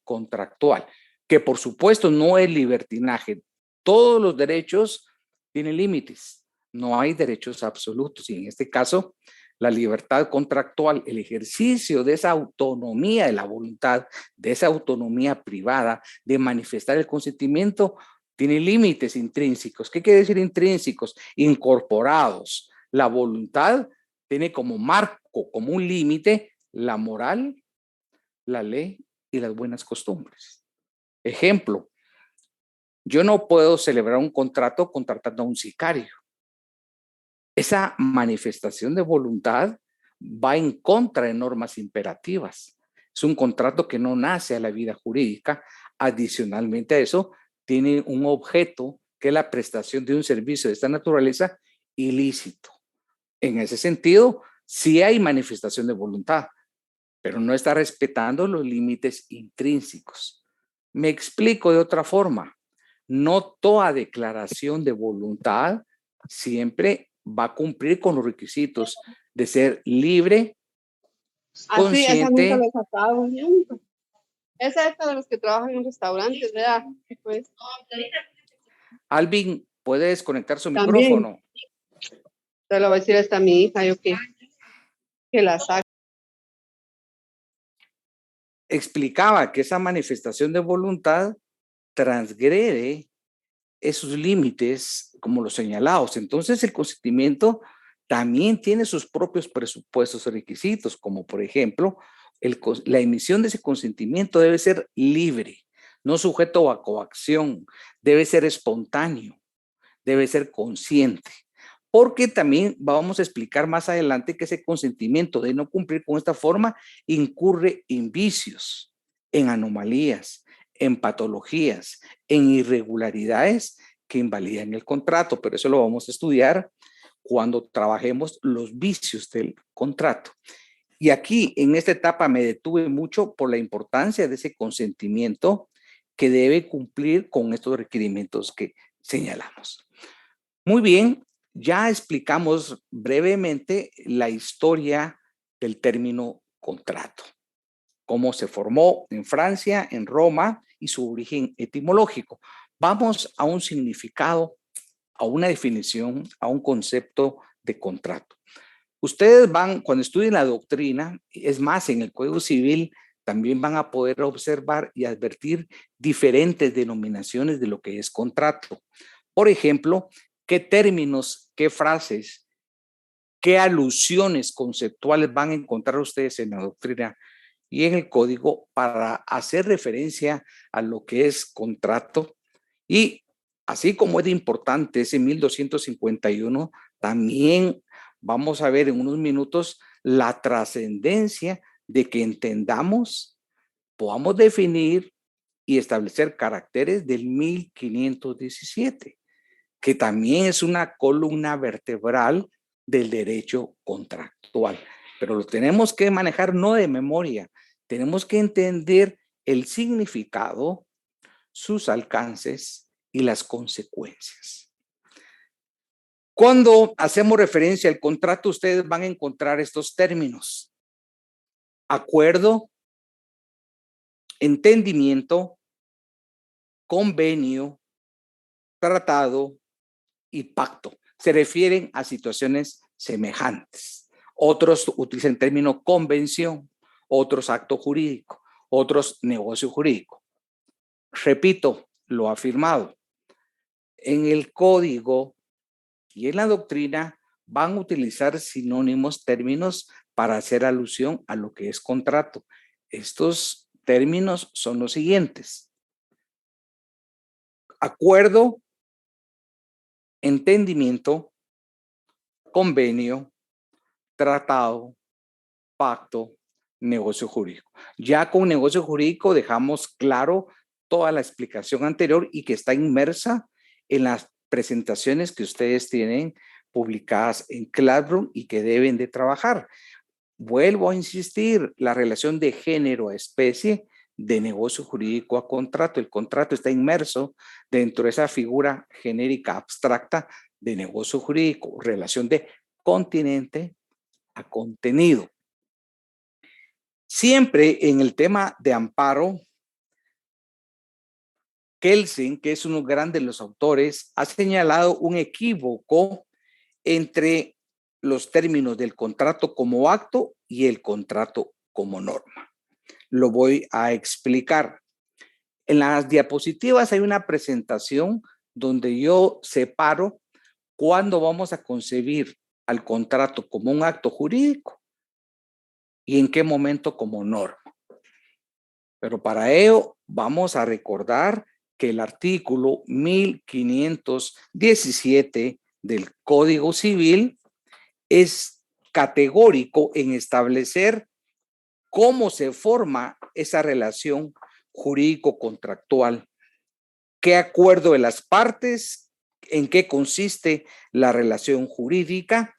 contractual, que por supuesto no es libertinaje. Todos los derechos tienen límites, no hay derechos absolutos, y en este caso la libertad contractual, el ejercicio de esa autonomía de la voluntad, de esa autonomía privada, de manifestar el consentimiento, tiene límites intrínsecos. ¿Qué quiere decir intrínsecos? Incorporados. La voluntad tiene como marco, como un límite, la moral, la ley y las buenas costumbres. Ejemplo, yo no puedo celebrar un contrato contratando a un sicario. Esa manifestación de voluntad va en contra de normas imperativas. Es un contrato que no nace a la vida jurídica. Adicionalmente a eso, tiene un objeto que es la prestación de un servicio de esta naturaleza ilícito. En ese sentido, sí hay manifestación de voluntad, pero no está respetando los límites intrínsecos. Me explico de otra forma. No toda declaración de voluntad siempre va a cumplir con los requisitos de ser libre, Así, esa nunca consciente. la estaba viendo. Esa es de los que trabajan en restaurantes, ¿verdad? Pues, Alvin, ¿puede desconectar su también, micrófono? te lo voy a decir hasta mi hija, yo que la saque. Explicaba que esa manifestación de voluntad transgrede esos límites como los señalados. Entonces, el consentimiento también tiene sus propios presupuestos y requisitos, como por ejemplo, la emisión de ese consentimiento debe ser libre, no sujeto a coacción, debe ser espontáneo, debe ser consciente. Porque también vamos a explicar más adelante que ese consentimiento de no cumplir con esta forma incurre en vicios, en anomalías, en patologías, en irregularidades que invalidan el contrato, pero eso lo vamos a estudiar cuando trabajemos los vicios del contrato. Y aquí, en esta etapa, me detuve mucho por la importancia de ese consentimiento que debe cumplir con estos requerimientos que señalamos. Muy bien, ya explicamos brevemente la historia del término contrato, cómo se formó en Francia, en Roma y su origen etimológico. Vamos a un significado, a una definición, a un concepto de contrato. Ustedes van, cuando estudien la doctrina, es más, en el Código Civil también van a poder observar y advertir diferentes denominaciones de lo que es contrato. Por ejemplo, qué términos, qué frases, qué alusiones conceptuales van a encontrar ustedes en la doctrina y en el código para hacer referencia a lo que es contrato. Y así como es de importante ese 1251, también vamos a ver en unos minutos la trascendencia de que entendamos, podamos definir y establecer caracteres del 1517, que también es una columna vertebral del derecho contractual. Pero lo tenemos que manejar no de memoria, tenemos que entender el significado, sus alcances y las consecuencias. Cuando hacemos referencia al contrato, ustedes van a encontrar estos términos: acuerdo, entendimiento, convenio, tratado y pacto. Se refieren a situaciones semejantes. Otros utilizan el término convención, otros acto jurídico, otros negocio jurídico. Repito, lo afirmado. En el código y en la doctrina van a utilizar sinónimos, términos para hacer alusión a lo que es contrato. Estos términos son los siguientes: acuerdo, entendimiento, convenio, tratado, pacto, negocio jurídico. Ya con negocio jurídico dejamos claro toda la explicación anterior y que está inmersa en las presentaciones que ustedes tienen publicadas en Classroom y que deben de trabajar. Vuelvo a insistir, la relación de género a especie, de negocio jurídico a contrato. El contrato está inmerso dentro de esa figura genérica abstracta de negocio jurídico, relación de continente a contenido. Siempre en el tema de amparo Kelsen, que es uno grande de los autores, ha señalado un equívoco entre los términos del contrato como acto y el contrato como norma. Lo voy a explicar. En las diapositivas hay una presentación donde yo separo cuándo vamos a concebir al contrato como un acto jurídico y en qué momento como norma. Pero para ello vamos a recordar que el artículo 1517 del Código Civil es categórico en establecer cómo se forma esa relación jurídico-contractual, qué acuerdo de las partes, en qué consiste la relación jurídica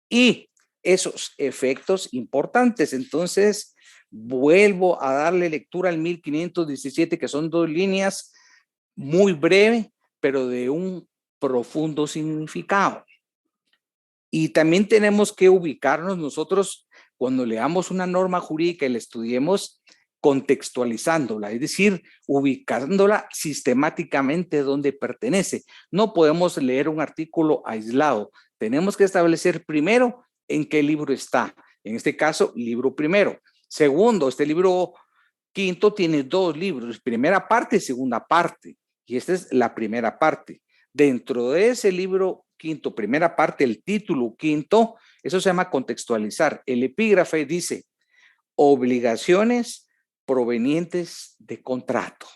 y esos efectos importantes. Entonces, vuelvo a darle lectura al 1517, que son 2 líneas muy breve, pero de un profundo significado. Y también tenemos que ubicarnos nosotros cuando leamos una norma jurídica y la estudiemos contextualizándola, es decir, ubicándola sistemáticamente donde pertenece. No podemos leer un artículo aislado. Tenemos que establecer primero en qué libro está. En este caso, libro primero. Segundo, este libro quinto tiene 2 libros, primera parte y segunda parte. Y esta es la primera parte. Dentro de ese libro quinto, primera parte, el título quinto, eso se llama contextualizar. El epígrafe dice obligaciones provenientes de contrato.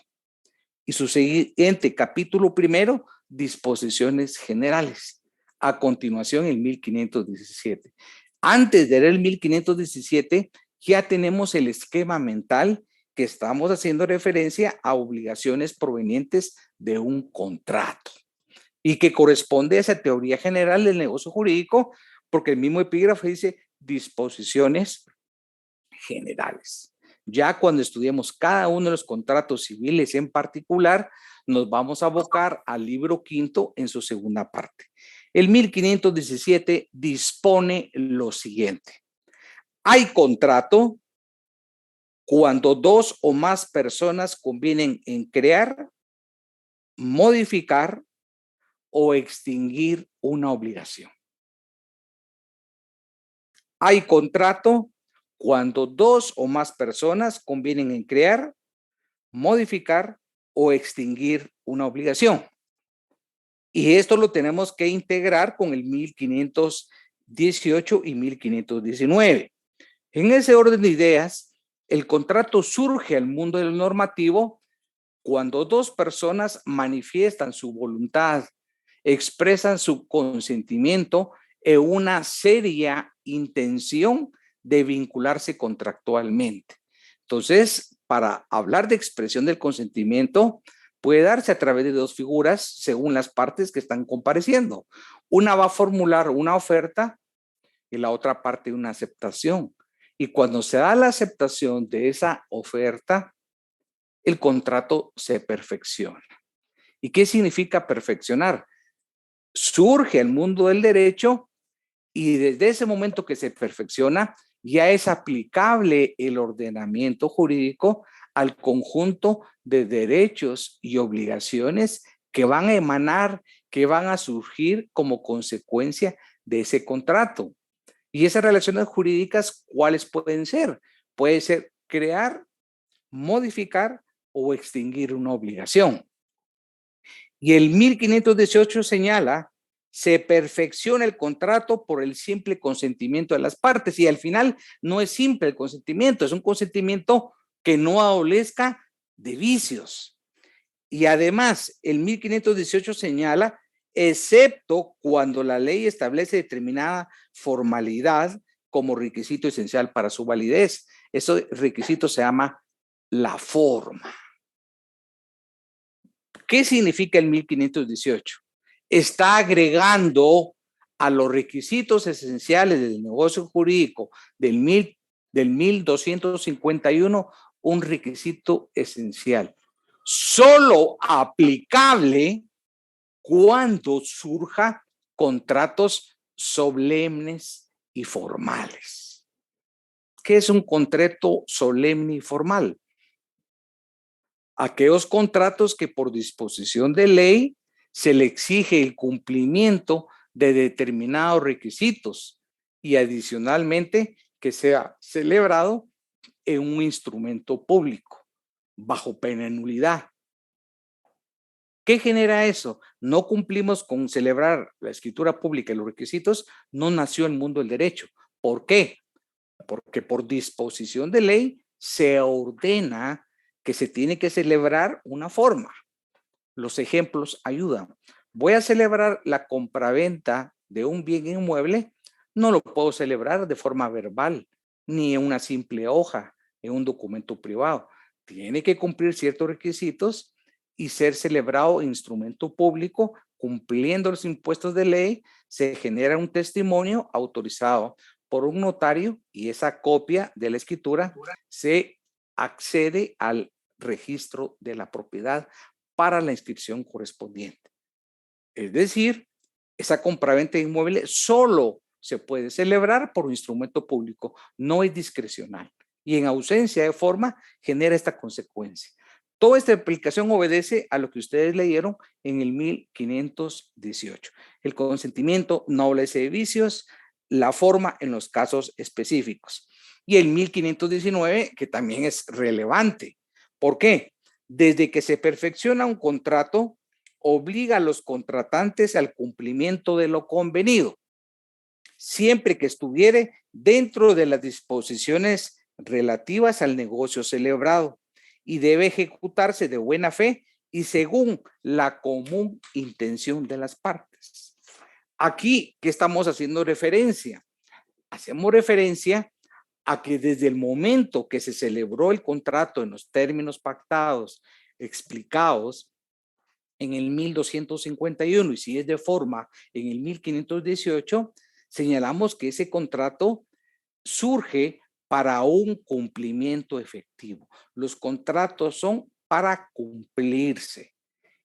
Y su siguiente capítulo primero, disposiciones generales. A continuación, el 1517. Antes de leer el 1517, ya tenemos el esquema mental que estamos haciendo referencia a obligaciones provenientes de un contrato y que corresponde a esa teoría general del negocio jurídico, porque el mismo epígrafe dice disposiciones generales. Ya cuando estudiemos cada uno de los contratos civiles en particular, nos vamos a abocar al libro quinto en su segunda parte. El 1517 dispone lo siguiente. Hay contrato cuando 2 o más personas convienen en crear, modificar o extinguir una obligación. Hay contrato cuando 2 o más personas convienen en crear, modificar o extinguir una obligación. Y esto lo tenemos que integrar con el 1518 y 1519. En ese orden de ideas, el contrato surge al mundo del normativo cuando 2 personas manifiestan su voluntad, expresan su consentimiento en una seria intención de vincularse contractualmente. Entonces, para hablar de expresión del consentimiento, puede darse a través de 2 figuras según las partes que están compareciendo. Una va a formular una oferta y la otra parte una aceptación. Y cuando se da la aceptación de esa oferta, el contrato se perfecciona. ¿Y qué significa perfeccionar? Surge el mundo del derecho y desde ese momento que se perfecciona, ya es aplicable el ordenamiento jurídico al conjunto de derechos y obligaciones que van a emanar, que van a surgir como consecuencia de ese contrato. Y esas relaciones jurídicas, ¿cuáles pueden ser? Puede ser crear, modificar o extinguir una obligación. Y el 1518 señala, se perfecciona el contrato por el simple consentimiento de las partes. Y al final no es simple el consentimiento, es un consentimiento que no adolezca de vicios. Y además, el 1518 señala, excepto cuando la ley establece determinada formalidad como requisito esencial para su validez. Ese requisito se llama la forma. ¿Qué significa el 1518? Está agregando a los requisitos esenciales del negocio jurídico del 1251 un requisito esencial, solo aplicable cuando surja contratos solemnes y formales. ¿Qué es un contrato solemne y formal? aquellos contratos que por disposición de ley se le exige el cumplimiento de determinados requisitos y adicionalmente que sea celebrado en un instrumento público bajo pena de nulidad. ¿Qué genera eso? No cumplimos con celebrar la escritura pública y los requisitos, no nació el mundo del derecho. ¿Por qué? Porque por disposición de ley se ordena que se tiene que celebrar una forma. Los ejemplos ayudan. Voy a celebrar la compraventa de un bien inmueble, no lo puedo celebrar de forma verbal, ni en una simple hoja, en un documento privado. Tiene que cumplir ciertos requisitos y ser celebrado en instrumento público, cumpliendo los impuestos de ley, se genera un testimonio autorizado por un notario y esa copia de la escritura se accede al registro de la propiedad para la inscripción correspondiente. Es decir, esa compraventa de inmueble solo se puede celebrar por un instrumento público, no es discrecional. Y en ausencia de forma genera esta consecuencia. Toda esta aplicación obedece a lo que ustedes leyeron en el 1518. El consentimiento no adolece de vicios, la forma en los casos específicos. Y el 1519, que también es relevante. ¿Por qué? Desde que se perfecciona un contrato, obliga a los contratantes al cumplimiento de lo convenido, siempre que estuviere dentro de las disposiciones relativas al negocio celebrado y debe ejecutarse de buena fe y según la común intención de las partes. Aquí, ¿qué estamos haciendo referencia? Hacemos referencia a que desde el momento que se celebró el contrato en los términos pactados, explicados en el 1251 y si es de forma en el 1518, señalamos que ese contrato surge para un cumplimiento efectivo. Los contratos son para cumplirse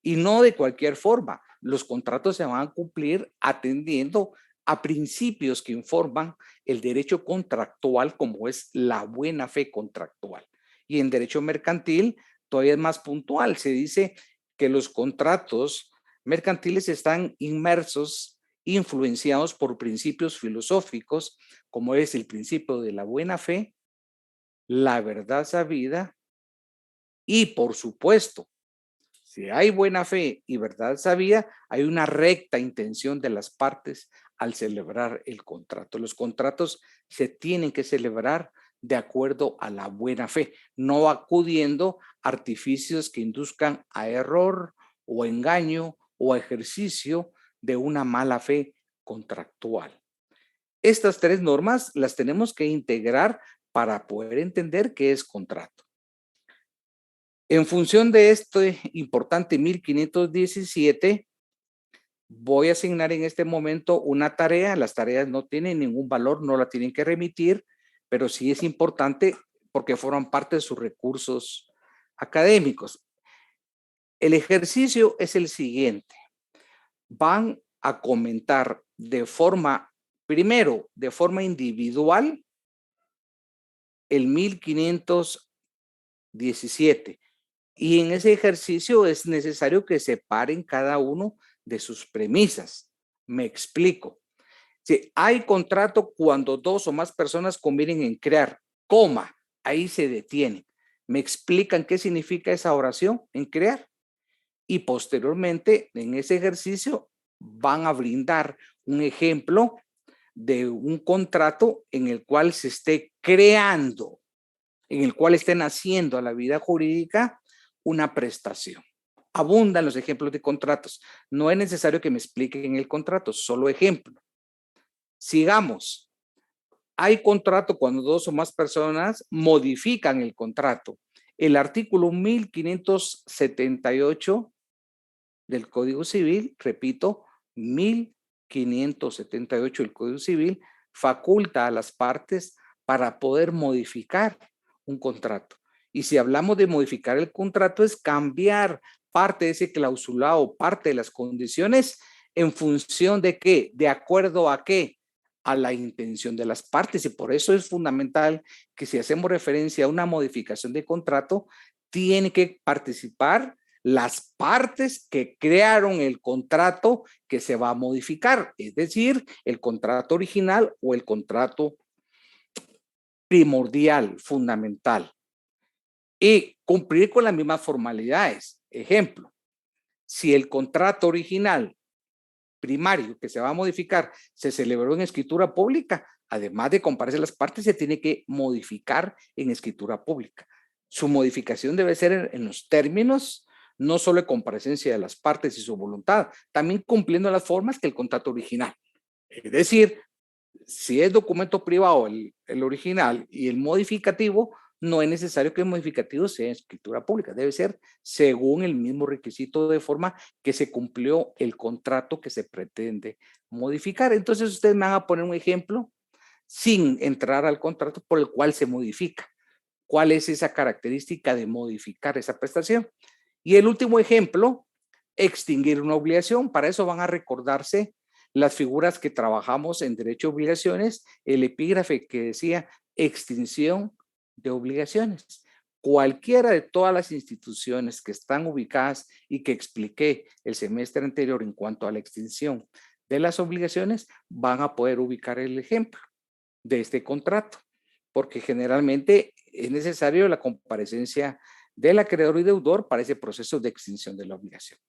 y no de cualquier forma. Los contratos se van a cumplir atendiendo a principios que informan el derecho contractual, como es la buena fe contractual. Y en derecho mercantil todavía es más puntual. Se dice que los contratos mercantiles están inmersos, influenciados por principios filosóficos, como es el principio de la buena fe, la verdad sabida y, por supuesto, si hay buena fe y verdad sabida, hay una recta intención de las partes al celebrar el contrato. Los contratos se tienen que celebrar de acuerdo a la buena fe, no acudiendo a artificios que induzcan a error o engaño o ejercicio de una mala fe contractual. Estas tres normas las tenemos que integrar para poder entender qué es contrato. En función de este importante 1517, voy a asignar en este momento una tarea. Las tareas no tienen ningún valor, no la tienen que remitir, pero sí es importante porque forman parte de sus recursos académicos. El ejercicio es el siguiente. Van a comentar primero, de forma individual, el 1517. Y en ese ejercicio es necesario que separen cada uno de sus premisas. Me explico. Si hay contrato cuando dos o más personas convienen en crear, coma, ahí se detiene. Me explican qué significa esa oración en crear. Y posteriormente, en ese ejercicio, van a brindar un ejemplo de un contrato en el cual se esté creando, en el cual estén haciendo a la vida jurídica una prestación. Abundan los ejemplos de contratos. No es necesario que me expliquen el contrato, solo ejemplo. Sigamos. Hay contrato cuando dos o más personas modifican el contrato. El artículo 1578 del Código Civil, repito, 1578 del Código Civil, faculta a las partes para poder modificar un contrato. Y si hablamos de modificar el contrato, es cambiar parte de ese clausulado, parte de las condiciones, en función de qué, de acuerdo a qué, a la intención de las partes. Y por eso es fundamental que si hacemos referencia a una modificación de contrato, tienen que participar las partes que crearon el contrato que se va a modificar, es decir, el contrato original o el contrato primordial, fundamental, y cumplir con las mismas formalidades. Ejemplo, si el contrato original primario que se va a modificar se celebró en escritura pública, además de compararse las partes, se tiene que modificar en escritura pública. Su modificación debe ser en los términos, no solo de comparecencia de las partes y su voluntad, también cumpliendo las formas que el contrato original. Es decir, si es documento privado el original y el modificativo, no es necesario que el modificativo sea en escritura pública, debe ser según el mismo requisito de forma que se cumplió el contrato que se pretende modificar. Entonces ustedes me van a poner un ejemplo sin entrar al contrato por el cual se modifica. ¿Cuál es esa característica de modificar esa prestación? Y el último ejemplo, extinguir una obligación. Para eso van a recordarse las figuras que trabajamos en derecho de obligaciones, el epígrafe que decía extinción de obligaciones. Cualquiera de todas las instituciones que están ubicadas y que expliqué el semestre anterior en cuanto a la extinción de las obligaciones, van a poder ubicar el ejemplo de este contrato, porque generalmente es necesario la comparecencia del acreedor y deudor para ese proceso de extinción de la obligación.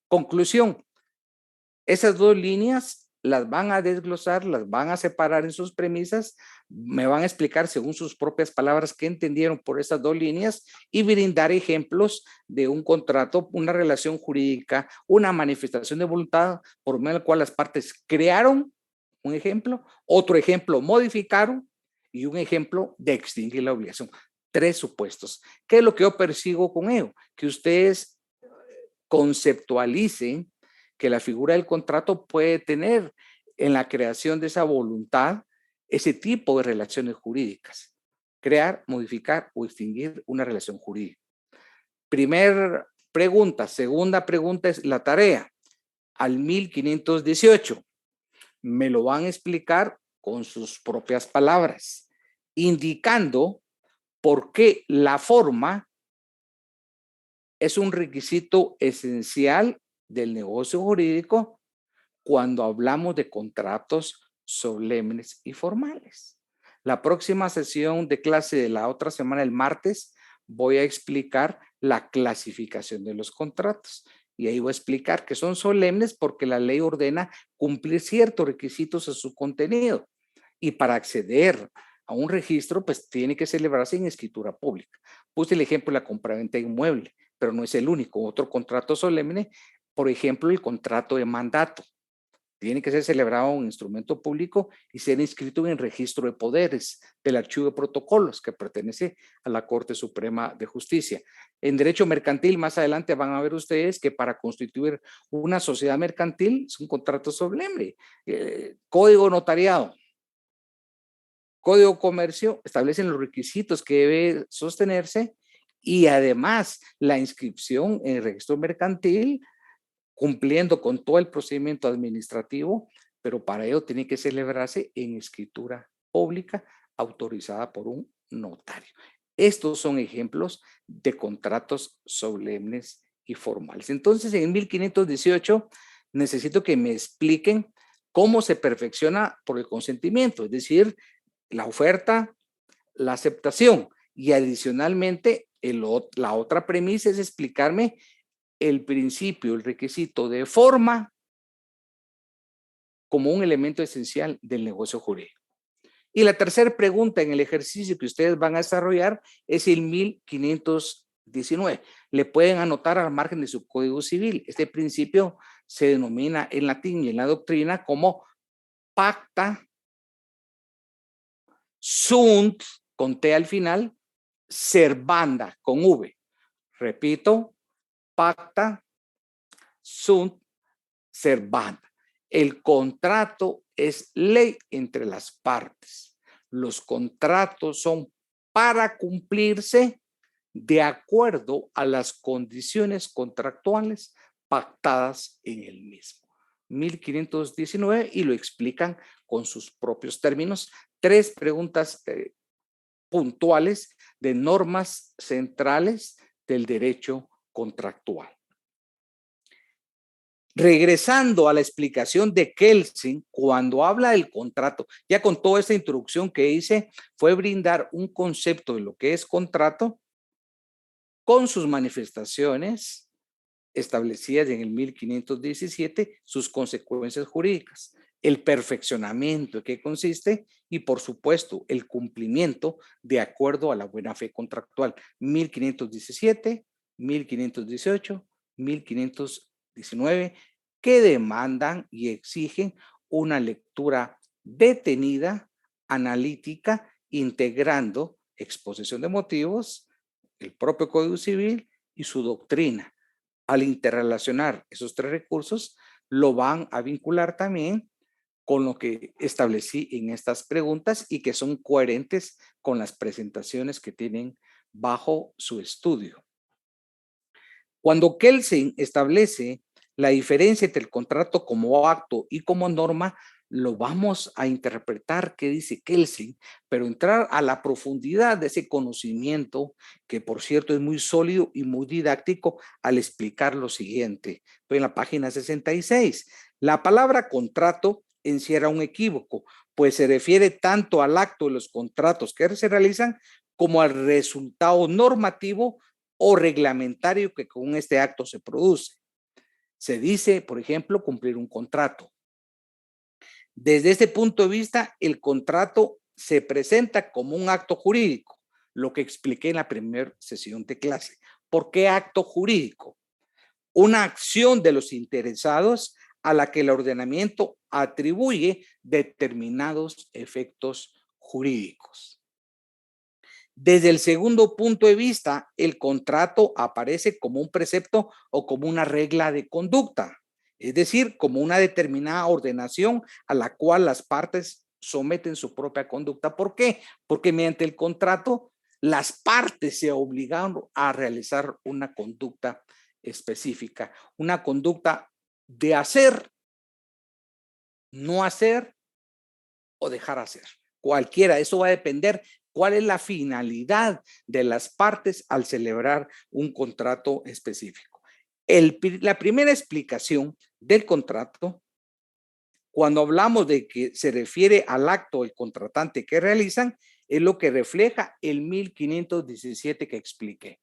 Conclusión, esas dos líneas las van a desglosar, las van a separar en sus premisas, me van a explicar según sus propias palabras qué entendieron por esas dos líneas y brindar ejemplos de un contrato, una relación jurídica, una manifestación de voluntad por medio de la cual las partes crearon un ejemplo, otro ejemplo modificaron y un ejemplo de extinguir la obligación. 3 supuestos. ¿Qué es lo que yo persigo con ello? Que ustedes conceptualicen que la figura del contrato puede tener en la creación de esa voluntad ese tipo de relaciones jurídicas. Crear, modificar o extinguir una relación jurídica. Primer pregunta. Segunda pregunta es la tarea. Al 1518. Me lo van a explicar con sus propias palabras, indicando por qué la forma es un requisito esencial del negocio jurídico cuando hablamos de contratos solemnes y formales. La próxima sesión de clase de la otra semana, el martes, voy a explicar la clasificación de los contratos. Y ahí voy a explicar que son solemnes porque la ley ordena cumplir ciertos requisitos a su contenido. Y para acceder a un registro, pues tiene que celebrarse en escritura pública. Puse el ejemplo de la compraventa de inmueble, pero no es el único. Otro contrato solemne, por ejemplo, el contrato de mandato. Tiene que ser celebrado en un instrumento público y ser inscrito en el registro de poderes del archivo de protocolos que pertenece a la Corte Suprema de Justicia. En derecho mercantil, más adelante van a ver ustedes que para constituir una sociedad mercantil es un contrato solemne. Código notariado, Código Comercio establecen los requisitos que debe sostenerse y además la inscripción en el registro mercantil cumpliendo con todo el procedimiento administrativo, pero para ello tiene que celebrarse en escritura pública autorizada por un notario. Estos son ejemplos de contratos solemnes y formales. Entonces, en 1518 necesito que me expliquen cómo se perfecciona por el consentimiento, es decir, la oferta, la aceptación y adicionalmente la otra premisa es explicarme el principio, el requisito de forma como un elemento esencial del negocio jurídico. Y la tercera pregunta en el ejercicio que ustedes van a desarrollar es el 1519. Le pueden anotar al margen de su Código Civil. Este principio se denomina en latín y en la doctrina como pacta sunt, con T al final, servanda, con V. Repito, pacta sunt servanda. El contrato es ley entre las partes. Los contratos son para cumplirse de acuerdo a las condiciones contractuales pactadas en el mismo. 1519 y lo explican con sus propios términos. 3 preguntas puntuales de normas centrales del derecho contractual. Regresando a la explicación de Kelsen, cuando habla del contrato, ya con toda esta introducción que hice, fue brindar un concepto de lo que es contrato con sus manifestaciones establecidas en el 1517, sus consecuencias jurídicas, el perfeccionamiento en qué consiste y, por supuesto, el cumplimiento de acuerdo a la buena fe contractual, 1517, 1518, 1519, que demandan y exigen una lectura detenida, analítica, integrando exposición de motivos, el propio Código Civil y su doctrina. Al interrelacionar esos tres recursos, lo van a vincular también con lo que establecí en estas preguntas y que son coherentes con las presentaciones que tienen bajo su estudio. Cuando Kelsen establece la diferencia entre el contrato como acto y como norma, lo vamos a interpretar qué dice Kelsen, pero entrar a la profundidad de ese conocimiento, que por cierto es muy sólido y muy didáctico, al explicar lo siguiente. Estoy en la página 66. La palabra contrato encierra un equívoco, pues se refiere tanto al acto de los contratos que se realizan como al resultado normativo o reglamentario que con este acto se produce. Se dice, por ejemplo, cumplir un contrato. Desde este punto de vista, el contrato se presenta como un acto jurídico, lo que expliqué en la primera sesión de clase. ¿Por qué acto jurídico? Una acción de los interesados a la que el ordenamiento atribuye determinados efectos jurídicos. Desde el segundo punto de vista, el contrato aparece como un precepto o como una regla de conducta, es decir, como una determinada ordenación a la cual las partes someten su propia conducta. ¿Por qué? Porque mediante el contrato las partes se obligan a realizar una conducta específica, una conducta de hacer, no hacer o dejar hacer. Cualquiera, eso va a depender cuál es la finalidad de las partes al celebrar un contrato específico. La primera explicación del contrato, cuando hablamos de que se refiere al acto del contratante que realizan, es lo que refleja el 1517 que expliqué.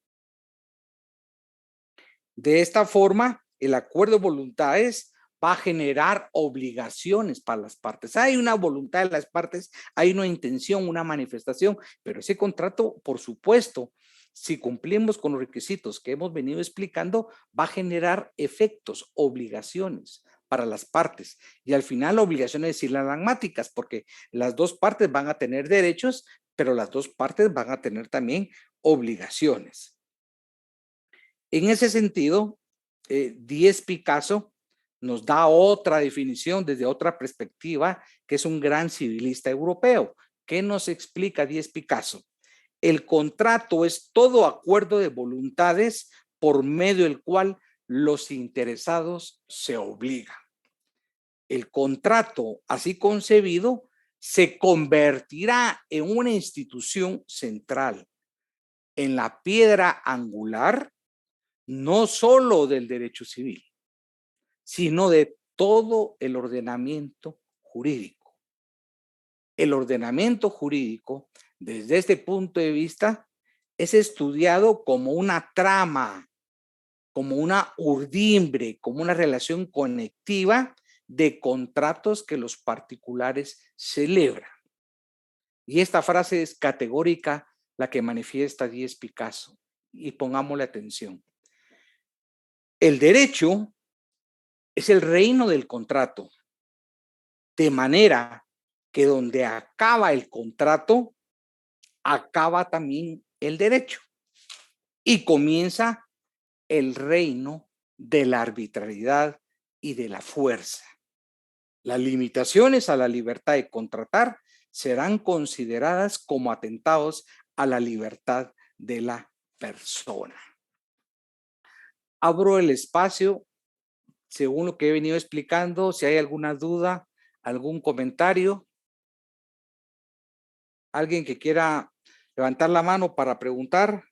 De esta forma, el acuerdo de voluntades va a generar obligaciones para las partes. Hay una voluntad de las partes, hay una intención, una manifestación, pero ese contrato, por supuesto, si cumplimos con los requisitos que hemos venido explicando, va a generar efectos, obligaciones para las partes. Y al final, obligaciones silagmáticas, porque las dos partes van a tener derechos, pero las dos partes van a tener también obligaciones. En ese sentido, Díez Picasso nos da otra definición desde otra perspectiva, que es un gran civilista europeo. ¿Qué nos explica Díez Picasso? El contrato es todo acuerdo de voluntades por medio del cual los interesados se obligan. El contrato, así concebido, se convertirá en una institución central, en la piedra angular no solo del derecho civil, sino de todo el ordenamiento jurídico. El ordenamiento jurídico, desde este punto de vista, es estudiado como una trama, como una urdimbre, como una relación conectiva de contratos que los particulares celebran. Y esta frase es categórica, la que manifiesta Díez Picasso. Y pongámosle atención. El derecho es el reino del contrato, de manera que donde acaba el contrato, acaba también el derecho y comienza el reino de la arbitrariedad y de la fuerza. Las limitaciones a la libertad de contratar serán consideradas como atentados a la libertad de la persona. Abro el espacio según lo que he venido explicando. Si hay alguna duda, algún comentario, alguien que quiera levantar la mano para preguntar.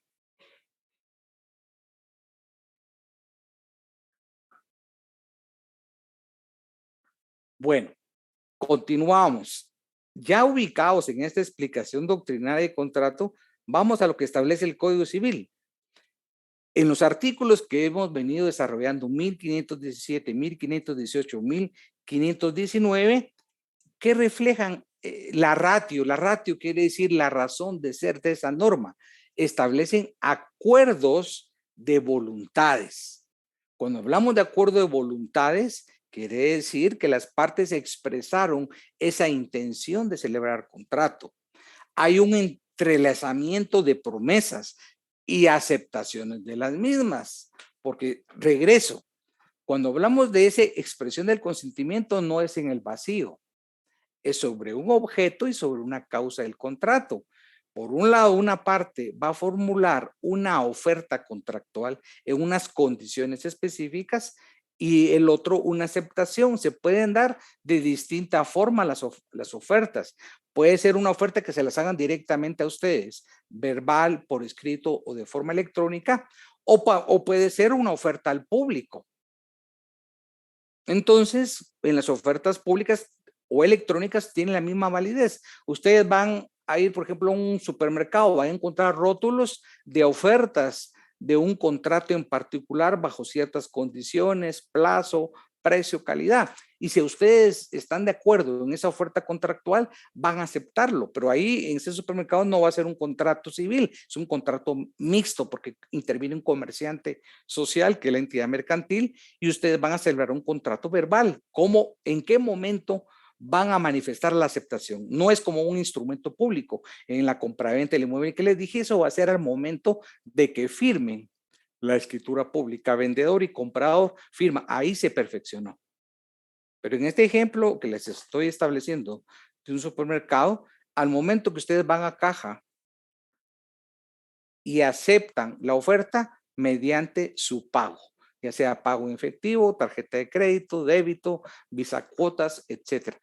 Bueno, continuamos. Ya ubicados en esta explicación doctrinaria de contrato, vamos a lo que establece el Código Civil. En los artículos que hemos venido desarrollando, 1517, 1518, 1519, que reflejan la ratio. La ratio quiere decir la razón de ser de esa norma. Establecen acuerdos de voluntades. Cuando hablamos de acuerdo de voluntades, quiere decir que las partes expresaron esa intención de celebrar contrato. Hay un entrelazamiento de promesas y aceptaciones de las mismas, porque regreso, cuando hablamos de esa expresión del consentimiento no es en el vacío, es sobre un objeto y sobre una causa del contrato. Por un lado, una parte va a formular una oferta contractual en unas condiciones específicas y el otro una aceptación. Se pueden dar de distinta forma las ofertas. Puede ser una oferta que se las hagan directamente a ustedes, verbal, por escrito o de forma electrónica, o puede ser una oferta al público. Entonces, en las ofertas públicas o electrónicas tienen la misma validez. Ustedes van a ir, por ejemplo, a un supermercado, van a encontrar rótulos de ofertas de un contrato en particular bajo ciertas condiciones, plazo, precio, calidad. Y si ustedes están de acuerdo en esa oferta contractual, van a aceptarlo. Pero ahí en ese supermercado no va a ser un contrato civil, es un contrato mixto porque interviene un comerciante social, que es la entidad mercantil, y ustedes van a celebrar un contrato verbal. ¿Cómo, en qué momento van a manifestar la aceptación? No es como un instrumento público. En la compraventa del inmueble que les dije, eso va a ser al momento de que firmen la escritura pública, vendedor y comprador firma, ahí se perfeccionó. Pero en este ejemplo que les estoy estableciendo de un supermercado, al momento que ustedes van a caja y aceptan la oferta mediante su pago, ya sea pago en efectivo, tarjeta de crédito, débito, visa cuotas, etc.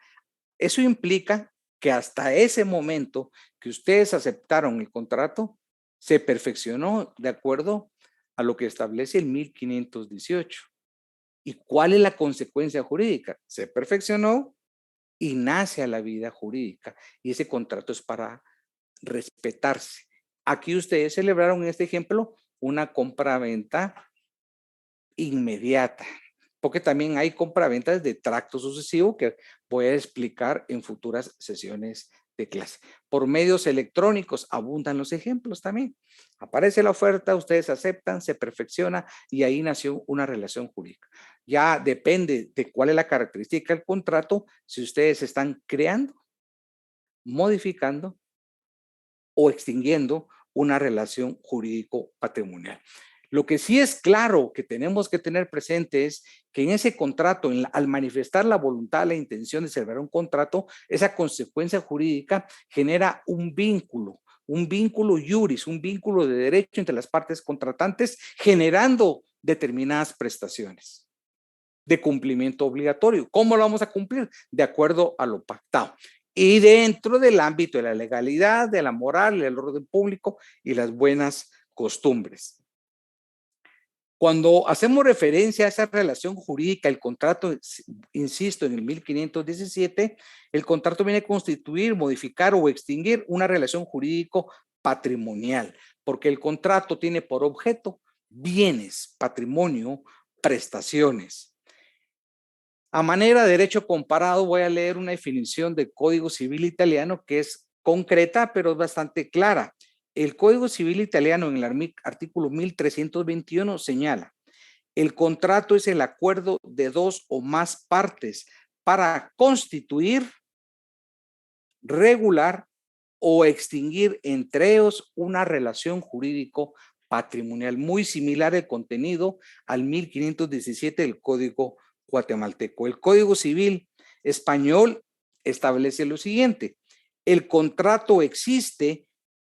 Eso implica que hasta ese momento que ustedes aceptaron el contrato, se perfeccionó de acuerdo a lo que establece el 1518. ¿Y cuál es la consecuencia jurídica? Se perfeccionó y nace a la vida jurídica. Y ese contrato es para respetarse. Aquí ustedes celebraron en este ejemplo una compra-venta inmediata, porque también hay compraventas de tracto sucesivo que voy a explicar en futuras sesiones de clase. Por medios electrónicos abundan los ejemplos también. Aparece la oferta, ustedes aceptan, se perfecciona y ahí nació una relación jurídica. Ya depende de cuál es la característica del contrato, si ustedes están creando, modificando o extinguiendo una relación jurídico-patrimonial. Lo que sí es claro que tenemos que tener presente es que en ese contrato, al manifestar la voluntad, la intención de celebrar un contrato, esa consecuencia jurídica genera un vínculo iuris, un vínculo de derecho entre las partes contratantes, generando determinadas prestaciones de cumplimiento obligatorio. ¿Cómo lo vamos a cumplir? De acuerdo a lo pactado. Y dentro del ámbito de la legalidad, de la moral, el orden público y las buenas costumbres. Cuando hacemos referencia a esa relación jurídica, el contrato, insisto, en el 1517, el contrato viene a constituir, modificar o extinguir una relación jurídico patrimonial, porque el contrato tiene por objeto bienes, patrimonio, prestaciones. A manera de derecho comparado, voy a leer una definición del Código Civil italiano que es concreta, pero es bastante clara. El Código Civil italiano en el artículo 1321 señala: el contrato es el acuerdo de dos o más partes para constituir, regular o extinguir entre ellos una relación jurídico patrimonial, muy similar el contenido al 1517 del Código guatemalteco. El Código Civil español establece lo siguiente: el contrato existe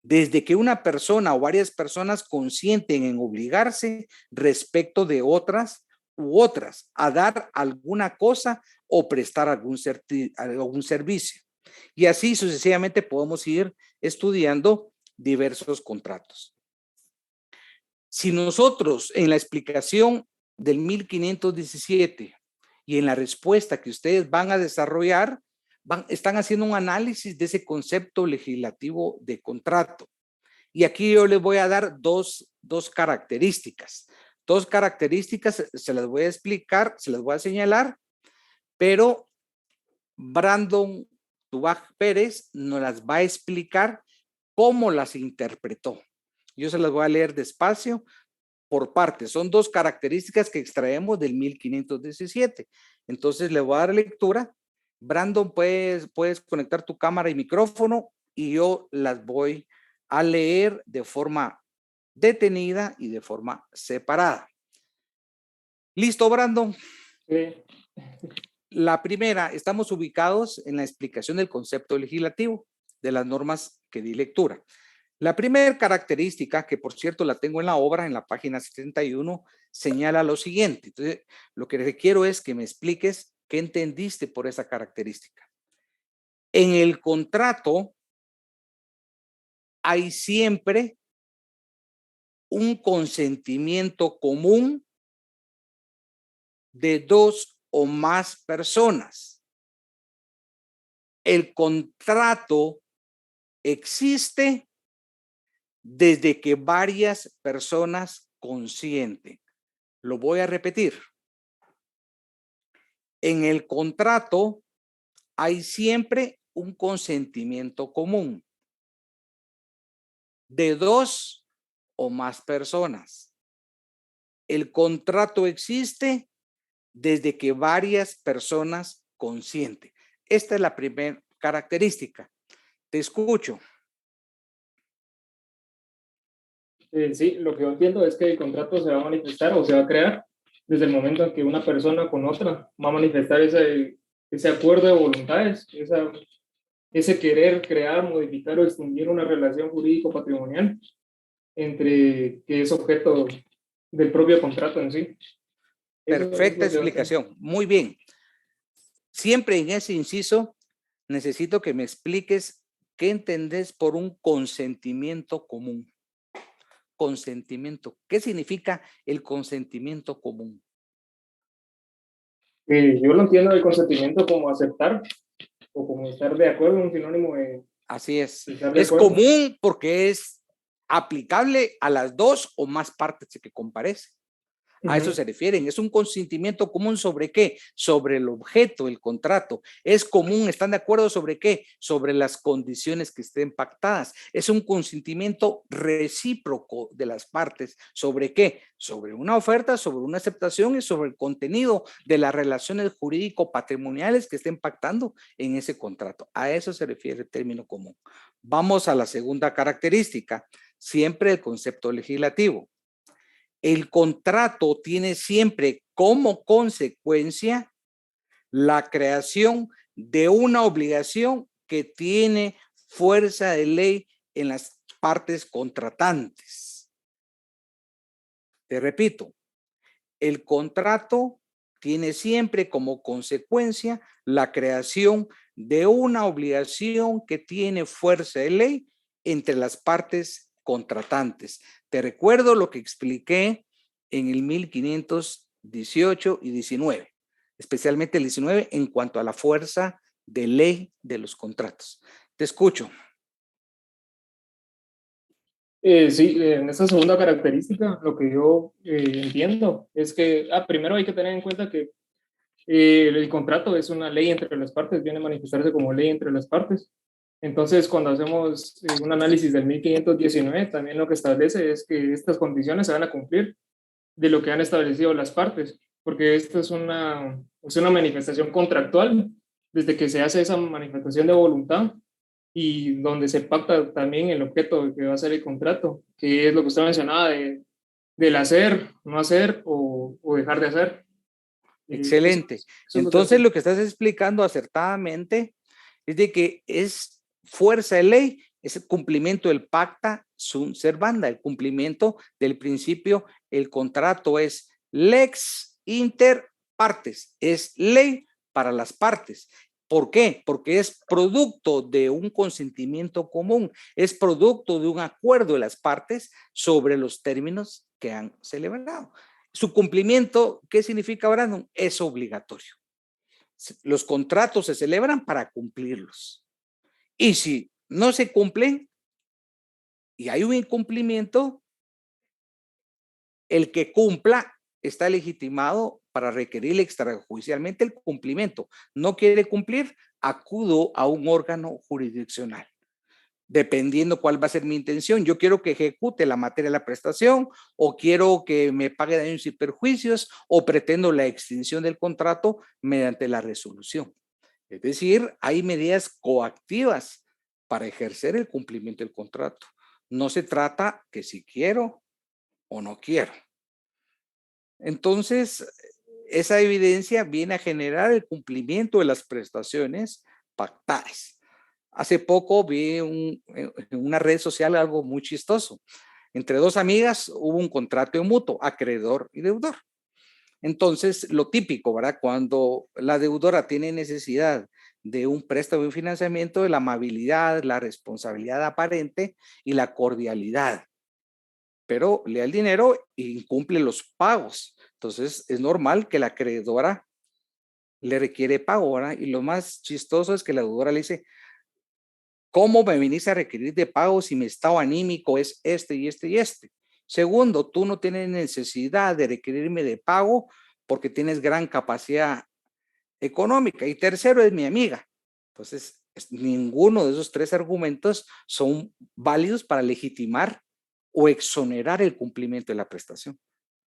desde que una persona o varias personas consienten en obligarse respecto de otras u otras a dar alguna cosa o prestar algún servicio. Y así sucesivamente podemos ir estudiando diversos contratos. Si nosotros en la explicación del 1517 y en la respuesta que ustedes van a desarrollar, están haciendo un análisis de ese concepto legislativo de contrato. Y aquí yo les voy a dar dos características. Dos características, se las voy a explicar, se las voy a señalar, pero Brandon Tubaj Pérez nos las va a explicar cómo las interpretó. Yo se las voy a leer despacio por partes. Son dos características que extraemos del 1517. Entonces le voy a dar lectura. Brandon, puedes conectar tu cámara y micrófono y yo las voy a leer de forma detenida y de forma separada. ¿Listo, Brandon? Sí. La primera, estamos ubicados en la explicación del concepto legislativo de las normas que di lectura. La primera característica, que por cierto la tengo en la obra, en la página 71, señala lo siguiente. Entonces, lo que requiero es que me expliques qué entendiste por esa característica. En el contrato hay siempre un consentimiento común de dos o más personas. El contrato existe desde que varias personas consienten. Lo voy a repetir. En el contrato hay siempre un consentimiento común de dos o más personas. El contrato existe desde que varias personas consienten. Esta es la primera característica. Te escucho. Sí, lo que yo entiendo es que el contrato se va a manifestar o se va a crear desde el momento en que una persona con otra va a manifestar ese acuerdo de voluntades, ese querer crear, modificar o extinguir una relación jurídico-patrimonial entre que es objeto del propio contrato en sí. Perfecta explicación. Muy bien. Siempre en ese inciso necesito que me expliques qué entendés por un consentimiento común. Consentimiento. ¿Qué significa el consentimiento común? Yo lo entiendo el consentimiento como aceptar o como estar de acuerdo, un sinónimo de... Así es. Estar de Es acuerdo. común porque es aplicable a las dos o más partes que comparecen. A eso se refieren. Es un consentimiento común sobre qué? Sobre el objeto, el contrato. Es común, ¿están de acuerdo sobre qué? Sobre las condiciones que estén pactadas. Es un consentimiento recíproco de las partes. ¿Sobre qué? Sobre una oferta, sobre una aceptación y sobre el contenido de las relaciones jurídico-patrimoniales que estén pactando en ese contrato. A eso se refiere el término común. Vamos a la segunda característica. Siempre el concepto legislativo. El contrato tiene siempre como consecuencia la creación de una obligación que tiene fuerza de ley en las partes contratantes. Te repito, el contrato tiene siempre como consecuencia la creación de una obligación que tiene fuerza de ley entre las partes contratantes. Te recuerdo lo que expliqué en el 1518 y 19, especialmente el 19 en cuanto a la fuerza de ley de los contratos. Te escucho. Sí, en esa segunda característica, lo que yo entiendo es que primero hay que tener en cuenta que el contrato es una ley entre las partes, viene a manifestarse como ley entre las partes. Entonces, cuando hacemos un análisis del 1519, también lo que establece es que estas condiciones se van a cumplir de lo que han establecido las partes, porque esto es una manifestación contractual desde que se hace esa manifestación de voluntad y donde se pacta también el objeto que va a ser el contrato, que es lo que usted mencionaba del hacer, no hacer o dejar de hacer. Excelente. Entonces, lo que estás explicando acertadamente es de que es fuerza de ley, es el cumplimiento del pacta sunt servanda, el cumplimiento del principio. El contrato es lex inter partes, es ley para las partes. ¿Por qué? Porque es producto de un consentimiento común, es producto de un acuerdo de las partes sobre los términos que han celebrado. Su cumplimiento, ¿qué significa, Brandon? Es obligatorio. Los contratos se celebran para cumplirlos. Y si no se cumplen y hay un incumplimiento, el que cumpla está legitimado para requerir extrajudicialmente el cumplimiento. No quiere cumplir, acudo a un órgano jurisdiccional. Dependiendo cuál va a ser mi intención. Yo quiero que ejecute la materia de la prestación, o quiero que me pague daños y perjuicios, o pretendo la extinción del contrato mediante la resolución. Es decir, hay medidas coactivas para ejercer el cumplimiento del contrato. No se trata que si quiero o no quiero. Entonces, esa evidencia viene a generar el cumplimiento de las prestaciones pactadas. Hace poco vi en una red social algo muy chistoso. Entre dos amigas hubo un contrato de mutuo, acreedor y deudor. Entonces, lo típico, ¿verdad? Cuando la deudora tiene necesidad de un préstamo y un financiamiento, de la amabilidad, la responsabilidad aparente y la cordialidad. Pero le da el dinero e incumple los pagos. Entonces, es normal que la acreedora le requiere pago, ¿verdad? Y lo más chistoso es que la deudora le dice: ¿cómo me viniste a requerir de pago si mi estado anímico es este y este y este? Segundo, tú no tienes necesidad de requerirme de pago porque tienes gran capacidad económica. Y tercero, es mi amiga. Entonces, ninguno de esos tres argumentos son válidos para legitimar o exonerar el cumplimiento de la prestación.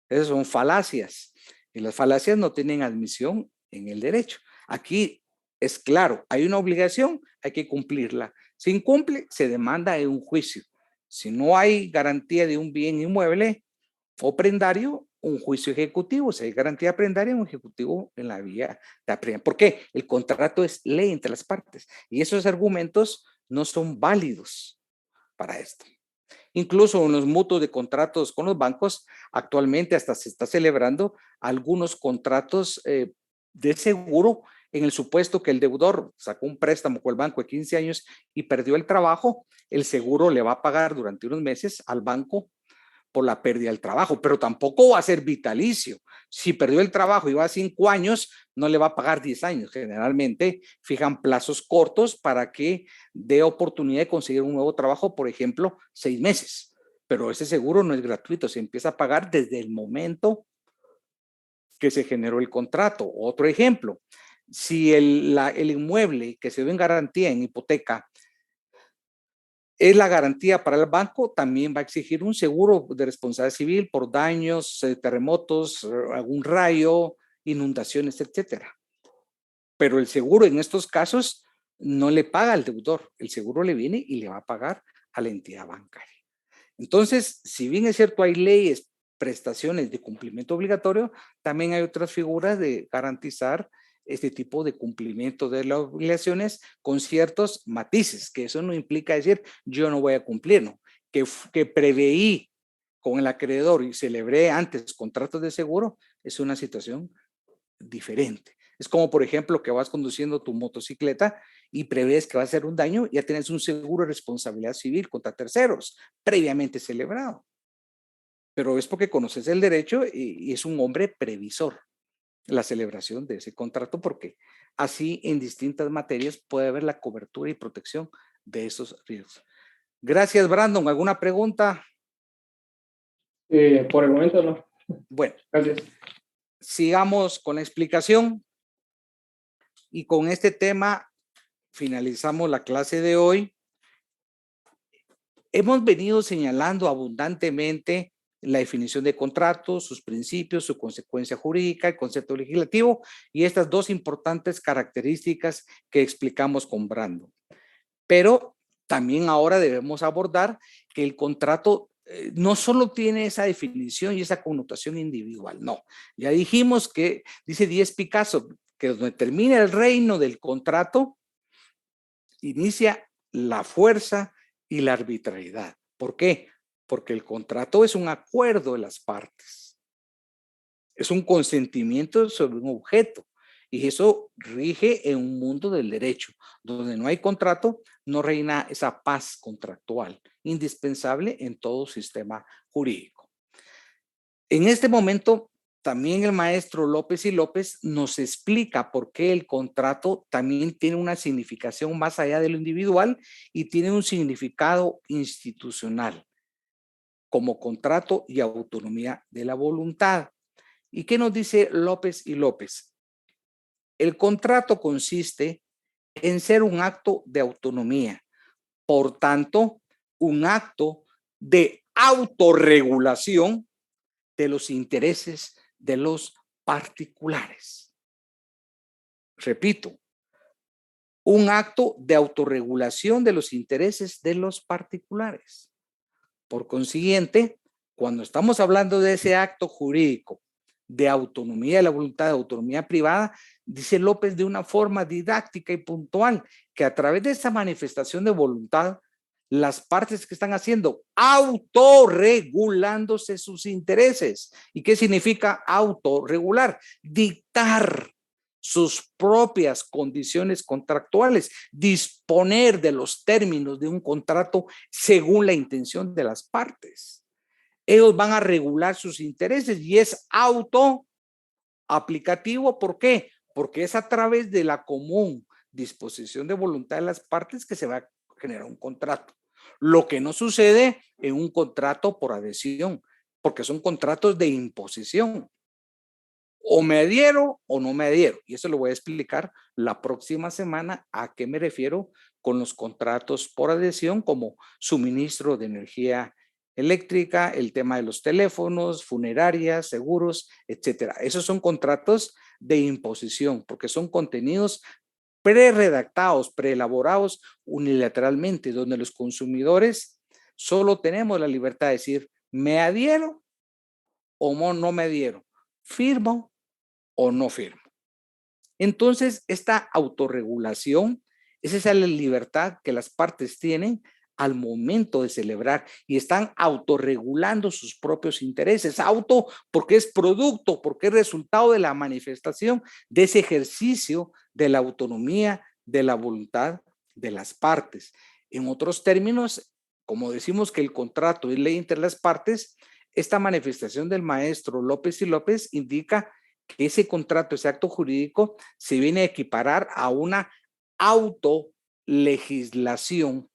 Esas son falacias. Y las falacias no tienen admisión en el derecho. Aquí es claro, hay una obligación, hay que cumplirla. Si incumple, se demanda en un juicio. Si no hay garantía de un bien inmueble o prendario, un juicio ejecutivo. Si hay garantía prendaria, un ejecutivo en la vía de aprehensión. ¿Por qué? El contrato es ley entre las partes y esos argumentos no son válidos para esto. Incluso en los mutuos de contratos con los bancos, actualmente hasta se está celebrando algunos contratos de seguro en el supuesto que el deudor sacó un préstamo con el banco de 15 años y perdió el trabajo. El seguro le va a pagar durante unos meses al banco por la pérdida del trabajo, pero tampoco va a ser vitalicio. Si perdió el trabajo y va a 5 años, no le va a pagar 10 años. Generalmente fijan plazos cortos para que dé oportunidad de conseguir un nuevo trabajo, por ejemplo, 6 meses. Pero ese seguro no es gratuito, se empieza a pagar desde el momento que se generó el contrato. Otro ejemplo, si el inmueble que se dio en garantía en hipoteca es la garantía para el banco, también va a exigir un seguro de responsabilidad civil por daños, terremotos, algún rayo, inundaciones, etcétera. Pero el seguro en estos casos no le paga al deudor, el seguro le viene y le va a pagar a la entidad bancaria. Entonces, si bien es cierto, hay leyes, prestaciones de cumplimiento obligatorio, también hay otras figuras de garantizar este tipo de cumplimiento de las obligaciones con ciertos matices, que eso no implica decir yo no voy a cumplir, ¿no? Que preveí con el acreedor y celebré antes contratos de seguro, es una situación diferente. Es como, por ejemplo, que vas conduciendo tu motocicleta y prevés que va a hacer un daño, ya tienes un seguro de responsabilidad civil contra terceros previamente celebrado. Pero es porque conoces el derecho y es un hombre previsor la celebración de ese contrato, porque así en distintas materias puede haber la cobertura y protección de esos riesgos. Gracias, Brandon. ¿Alguna pregunta? Por el momento no. Bueno, Gracias. sigamos con la explicación y con este tema finalizamos la clase de hoy. Hemos venido señalando abundantemente la definición de contratos, sus principios, su consecuencia jurídica, el concepto legislativo y estas dos importantes características que explicamos con Brandon. Pero también ahora debemos abordar que el contrato no solo tiene esa definición y esa connotación individual, no. Ya dijimos que, dice Díez Picasso, que donde termina el reino del contrato, inicia la fuerza y la arbitrariedad. ¿Por qué? Porque el contrato es un acuerdo de las partes. Es un consentimiento sobre un objeto. Y eso rige en un mundo del derecho. Donde no hay contrato, no reina esa paz contractual, indispensable en todo sistema jurídico. En este momento también el maestro López y López nos explica por qué el contrato también tiene una significación más allá de lo individual y tiene un significado institucional como contrato y autonomía de la voluntad. ¿Y qué nos dice López y López? El contrato consiste en ser un acto de autonomía, por tanto, un acto de autorregulación de los intereses de los particulares. Repito, un acto de autorregulación de los intereses de los particulares. Por consiguiente, cuando estamos hablando de ese acto jurídico de autonomía de la voluntad, de autonomía privada, dice López de una forma didáctica y puntual, que a través de esa manifestación de voluntad, las partes que están haciendo, autorregulándose sus intereses. ¿Y qué significa autorregular? Dictar sus propias condiciones contractuales, disponer de los términos de un contrato según la intención de las partes. Ellos van a regular sus intereses y es auto aplicativo. ¿Por qué? Porque es a través de la común disposición de voluntad de las partes que se va a generar un contrato. Lo que no sucede en un contrato por adhesión, porque son contratos de imposición. O me adhiero o no me adhiero. Y eso lo voy a explicar la próxima semana a qué me refiero con los contratos por adhesión, como suministro de energía eléctrica, el tema de los teléfonos, funerarias, seguros, etcétera. Esos son contratos de imposición porque son contenidos preredactados, preelaborados unilateralmente, donde los consumidores solo tenemos la libertad de decir, me adhiero o no me adhiero, firmo o no firmo. Entonces, esta autorregulación es esa la libertad que las partes tienen al momento de celebrar y están autorregulando sus propios intereses. Auto porque es producto, porque es resultado de la manifestación de ese ejercicio de la autonomía, de la voluntad de las partes. En otros términos, como decimos que el contrato es ley entre las partes, esta manifestación del maestro López y López indica que ese contrato, ese acto jurídico, se viene a equiparar a una autolegislación.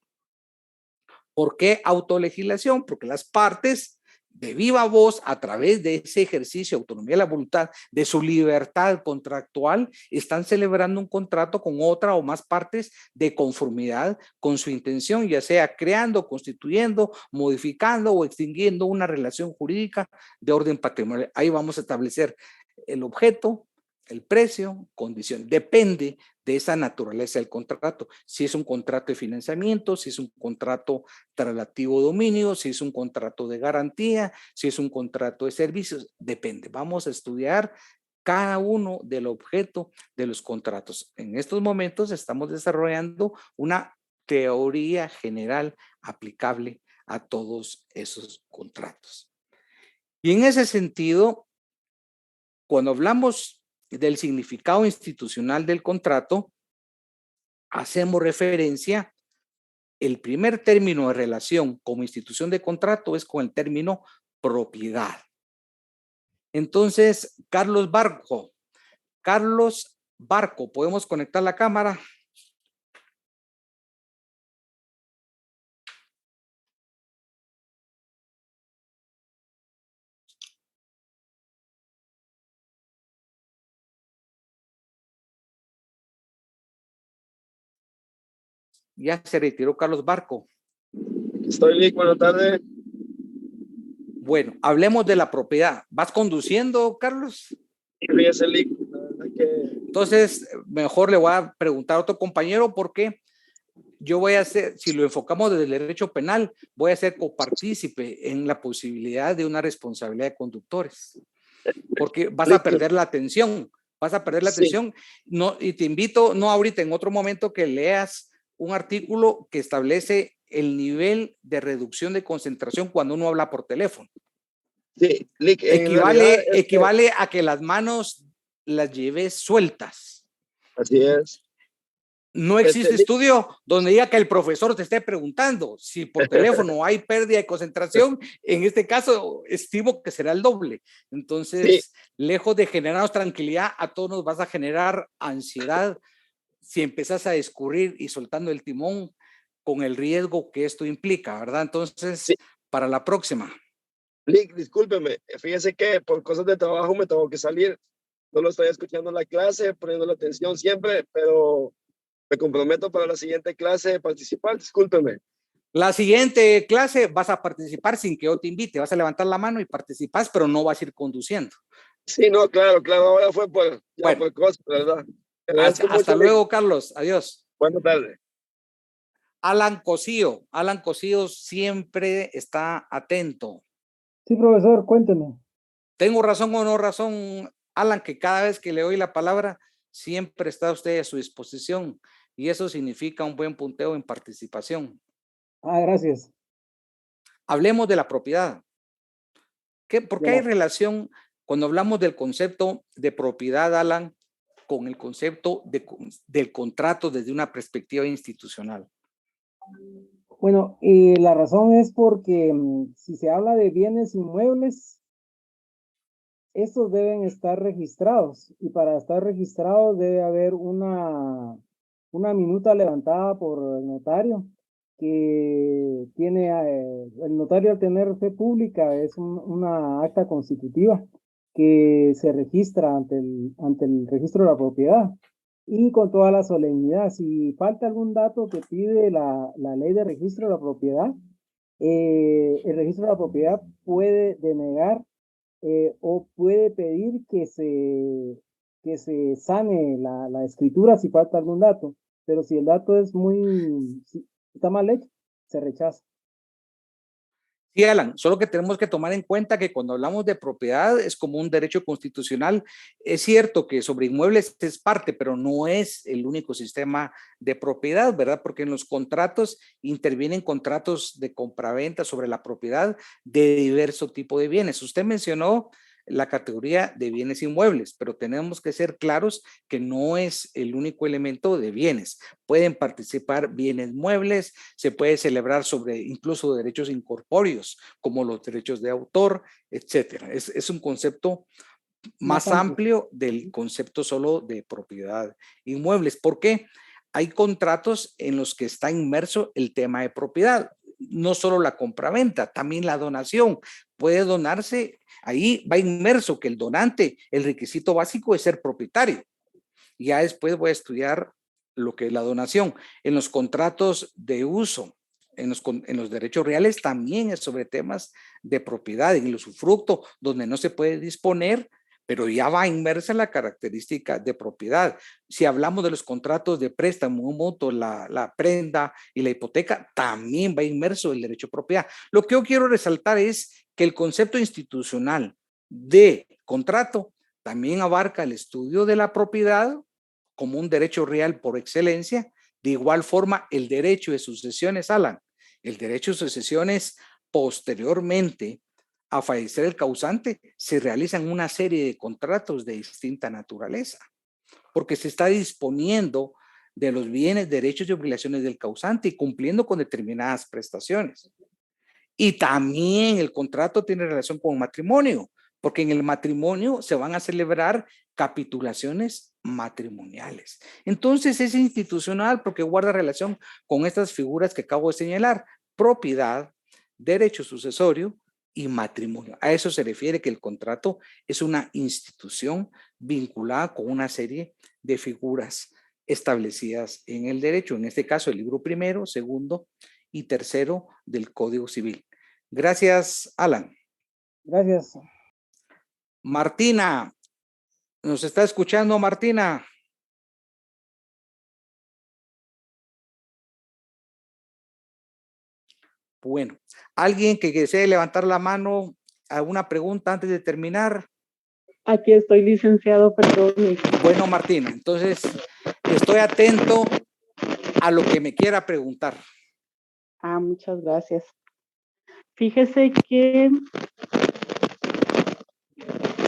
¿Por qué autolegislación? Porque las partes de viva voz, a través de ese ejercicio de autonomía de la voluntad, de su libertad contractual, están celebrando un contrato con otra o más partes de conformidad con su intención, ya sea creando, constituyendo, modificando o extinguiendo una relación jurídica de orden patrimonial. Ahí vamos a establecer el objeto, el precio, condición. Depende de esa naturaleza del contrato. Si es un contrato de financiamiento, si es un contrato traslativo dominio, si es un contrato de garantía, si es un contrato de servicios, depende. Vamos a estudiar cada uno del objeto de los contratos. En estos momentos estamos desarrollando una teoría general aplicable a todos esos contratos. Y en ese sentido, cuando hablamos del significado institucional del contrato, hacemos referencia, el primer término de relación como institución de contrato es con el término propiedad. Entonces, Carlos Barco, ¿podemos conectar la cámara? Ya se retiró Carlos Barco. Estoy Lick, buenas tardes. Bueno, hablemos de la propiedad. ¿Vas conduciendo, Carlos? Fíjese, Lick, la verdad que... Entonces, mejor le voy a preguntar a otro compañero porque yo voy a ser, si lo enfocamos desde el derecho penal, voy a ser copartícipe en la posibilidad de una responsabilidad de conductores. Porque vas a perder la atención, no, y te invito, no ahorita, en otro momento, que leas un artículo que establece el nivel de reducción de concentración cuando uno habla por teléfono. Sí, Lick, equivale a que las manos las lleves sueltas. Así es. No existe Lick, estudio donde diga que el profesor te esté preguntando. Si por teléfono hay pérdida de concentración, en este caso estimo que será el doble. sí, Entonces, lejos de generarnos tranquilidad, a todos nos vas a generar ansiedad si empezás a discurrir y soltando el timón con el riesgo que esto implica, ¿verdad? Entonces, sí. para la próxima. Lick, discúlpeme, fíjese que por cosas de trabajo me tengo que salir. No lo estoy escuchando en la clase, poniendo la atención siempre, pero me comprometo para la siguiente clase participar. Discúlpeme. La siguiente clase vas a participar sin que yo te invite, vas a levantar la mano y participas, pero no vas a ir conduciendo. Sí, no, claro, claro, ahora fue por, ya Bueno, por cosas, ¿verdad? Te hasta, agradezco hasta mucho, Lick. luego, Carlos. Adiós. Buenas tardes. Alan Cosío siempre está atento. Sí, profesor, cuénteme. ¿Tengo razón o no razón, Alan, que cada vez que le doy la palabra, siempre está usted a su disposición? Y eso significa un buen punteo en participación. Ah, gracias. Hablemos de la propiedad. ¿Por qué De hay la- relación cuando hablamos del concepto de propiedad, Alan, con el concepto del contrato desde una perspectiva institucional? Bueno, la razón es porque si se habla de bienes inmuebles, estos deben estar registrados y para estar registrados debe haber una minuta levantada por el notario que tiene, el notario al tener fe pública es una acta constitutiva que se registra ante el registro de la propiedad y con toda la solemnidad. Si falta algún dato que pide la ley de registro de la propiedad, el registro de la propiedad puede denegar o puede pedir que se sane la escritura si falta algún dato, pero si el dato es si está mal hecho, se rechaza. Sí, Alan, solo que tenemos que tomar en cuenta que cuando hablamos de propiedad es como un derecho constitucional. Es cierto que sobre inmuebles es parte, pero no es el único sistema de propiedad, ¿verdad? Porque en los contratos intervienen contratos de compraventa sobre la propiedad de diverso tipo de bienes. Usted mencionó la categoría de bienes inmuebles, pero tenemos que ser claros que no es el único elemento de bienes. Pueden participar bienes muebles, se puede celebrar sobre incluso derechos incorpóreos, como los derechos de autor, etcétera. Es un concepto más amplio del concepto solo de propiedad inmuebles. ¿Por qué? Hay contratos en los que está inmerso el tema de propiedad, no solo la compraventa, también la donación. Puede donarse, ahí va inmerso que el donante, el requisito básico es ser propietario. Ya después voy a estudiar lo que es la donación. En los contratos de uso, en los derechos reales también es sobre temas de propiedad, en el usufructo, donde no se puede disponer, pero ya va inmersa la característica de propiedad. Si hablamos de los contratos de préstamo mutuo, la prenda y la hipoteca, también va inmerso el derecho de propiedad. Lo que yo quiero resaltar es que el concepto institucional de contrato también abarca el estudio de la propiedad como un derecho real por excelencia. De igual forma, el derecho de sucesiones, Alan, el derecho de sucesiones posteriormente a fallecer el causante, se realizan una serie de contratos de distinta naturaleza, porque se está disponiendo de los bienes, derechos y obligaciones del causante y cumpliendo con determinadas prestaciones. Y también el contrato tiene relación con el matrimonio, porque en el matrimonio se van a celebrar capitulaciones matrimoniales. Entonces es institucional porque guarda relación con estas figuras que acabo de señalar: propiedad, derecho sucesorio y matrimonio. A eso se refiere que el contrato es una institución vinculada con una serie de figuras establecidas en el derecho, en este caso el libro primero, segundo y tercero del Código Civil. Gracias, Alan. Gracias. Martina, ¿nos está escuchando, Martina? Bueno, ¿alguien que desee levantar la mano? ¿Alguna pregunta antes de terminar? Aquí estoy, licenciado, perdón. Bueno, Martina, entonces estoy atento a lo que me quiera preguntar. Muchas gracias. Fíjese que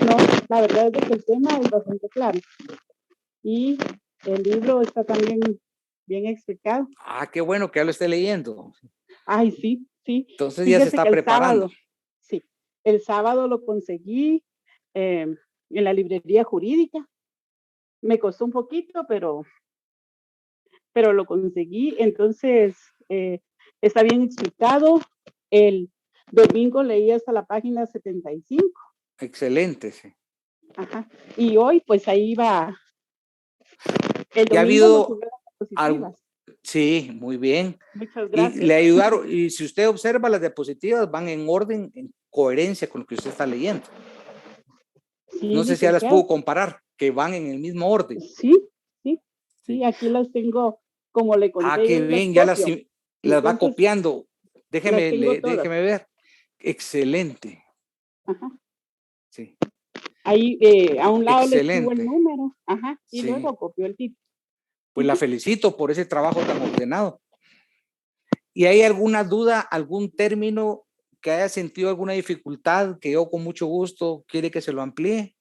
no, la verdad es que el tema es bastante claro y el libro está también bien explicado. Ah, qué bueno que ya lo esté leyendo. Ay, sí, sí. Entonces ya se Fíjese está que el preparando. sábado, sí, el sábado lo conseguí en la librería jurídica. Me costó un poquito, pero lo conseguí. Entonces, está bien explicado. El domingo leí hasta la página 75. Excelente, sí. Ajá. Y hoy, pues ahí va. El Ya ha domingo no habido tuvieron algo. diapositivas. Sí, muy bien. Muchas Y gracias. le ayudaron, y si usted observa las diapositivas, van en orden, en coherencia con lo que usted está leyendo. Sí, No sé si ya las licenciado. puedo comparar, que van en el mismo orden. Sí, sí, sí, aquí las tengo, como le conté. Ah, qué yo bien, las ya copio. las va Entonces, copiando. las tengo todas. Déjeme ver. Excelente. Ajá. Sí, Ahí a un lado le escribo el excelente. número, ajá, y Sí. luego copio el título. Pues la felicito por ese trabajo tan ordenado. ¿Y hay alguna duda, algún término que haya sentido alguna dificultad que yo con mucho gusto quiere que se lo amplíe?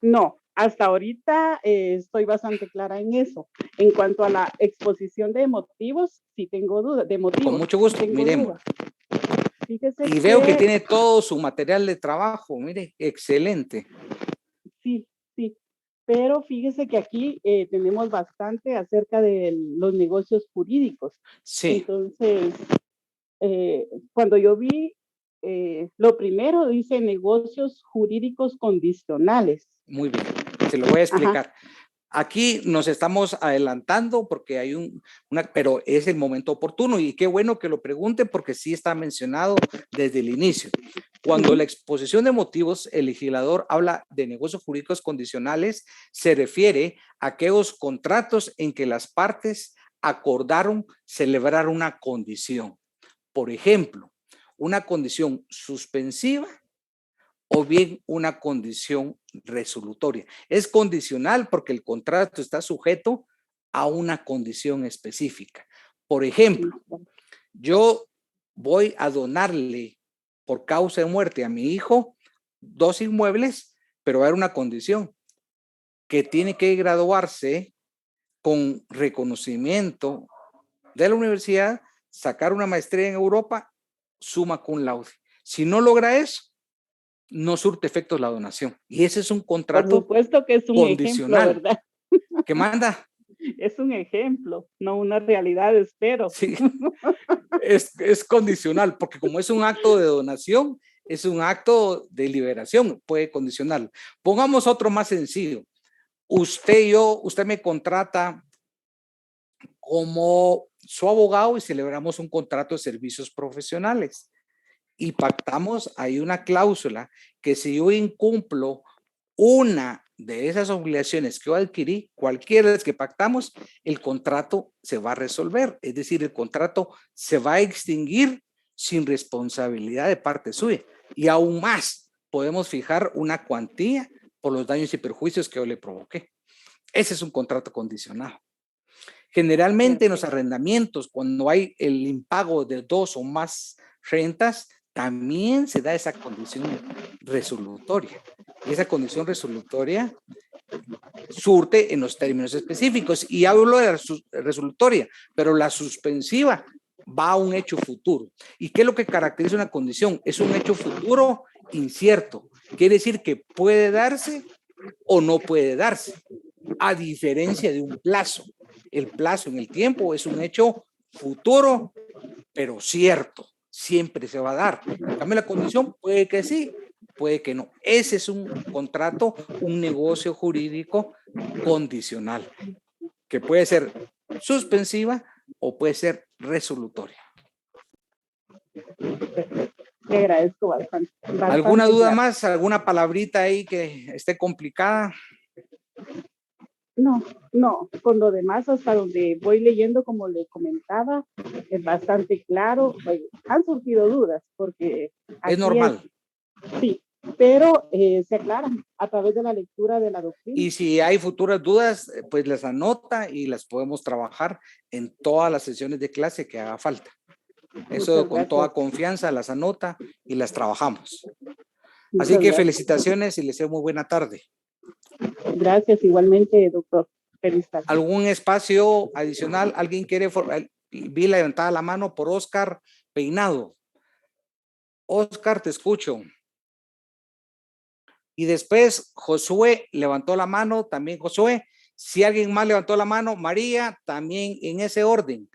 No, hasta ahorita estoy bastante clara en eso. En cuanto a la exposición de motivos, sí tengo dudas, de motivos. Con mucho gusto, sí tengo miremos. dudas. Fíjese Y veo que tiene todo su material de trabajo, mire, excelente. Sí, sí, pero fíjese que aquí tenemos bastante acerca de los negocios jurídicos. Sí, Entonces, cuando yo vi, lo primero dice negocios jurídicos condicionales. muy bien, se lo voy a Ajá. explicar. Aquí nos estamos adelantando porque hay pero es el momento oportuno y qué bueno que lo pregunte porque sí está mencionado desde el inicio. Cuando la exposición de motivos, el legislador habla de negocios jurídicos condicionales, se refiere a aquellos contratos en que las partes acordaron celebrar una condición. Por ejemplo, una condición suspensiva o bien una condición resolutoria. Es condicional porque el contrato está sujeto a una condición específica. Por ejemplo, yo voy a donarle por causa de muerte a mi hijo 2 inmuebles, pero va a haber una condición, que tiene que graduarse con reconocimiento de la universidad, sacar una maestría en Europa, summa cum laude. Si no logra eso, no surte efectos la donación. Y ese es un Por contrato supuesto que es un condicional. ejemplo, ¿verdad? ¿Qué manda? Es un ejemplo, no una realidad, espero. Sí, es condicional, porque como es un acto de donación, es un acto de liberación, puede condicionar. Pongamos otro más sencillo. Usted me contrata como su abogado y celebramos un contrato de servicios profesionales. Y pactamos ahí una cláusula que si yo incumplo una de esas obligaciones que yo adquirí, cualquiera de las que pactamos, el contrato se va a resolver. Es decir, el contrato se va a extinguir sin responsabilidad de parte suya. Y aún más, podemos fijar una cuantía por los daños y perjuicios que yo le provoqué. Ese es un contrato condicionado. Generalmente en los arrendamientos, cuando hay el impago de 2 o más rentas, también se da esa condición resolutoria. Y esa condición resolutoria surte en los términos específicos. Y hablo de la resolutoria, pero la suspensiva va a un hecho futuro. ¿Y qué es lo que caracteriza una condición? Es un hecho futuro incierto. Quiere decir que puede darse o no puede darse, a diferencia de un plazo. El plazo en el tiempo es un hecho futuro, pero cierto. Siempre se va a dar. En cambio, la condición puede que sí, puede que no. Ese es un contrato, un negocio jurídico condicional, que puede ser suspensiva o puede ser resolutoria. Le agradezco bastante. ¿Alguna duda Claro. más? ¿Alguna palabrita ahí que esté complicada? No, con lo demás, hasta donde voy leyendo, como le comentaba, es bastante claro. Han surgido dudas, porque Es normal. Sí, pero se aclaran a través de la lectura de la doctrina. Y si hay futuras dudas, pues las anota y las podemos trabajar en todas las sesiones de clase que haga falta. Eso con toda confianza las anota y las trabajamos. Así que felicitaciones y les deseo muy buena tarde. Gracias igualmente, doctor. Feliz tarde. ¿Algún espacio adicional? ¿Alguien quiere? Vi levantada la mano por Oscar Peinado. Oscar, te escucho. Y después Josué levantó la mano, también Josué. Si alguien más levantó la mano, María, también en ese orden.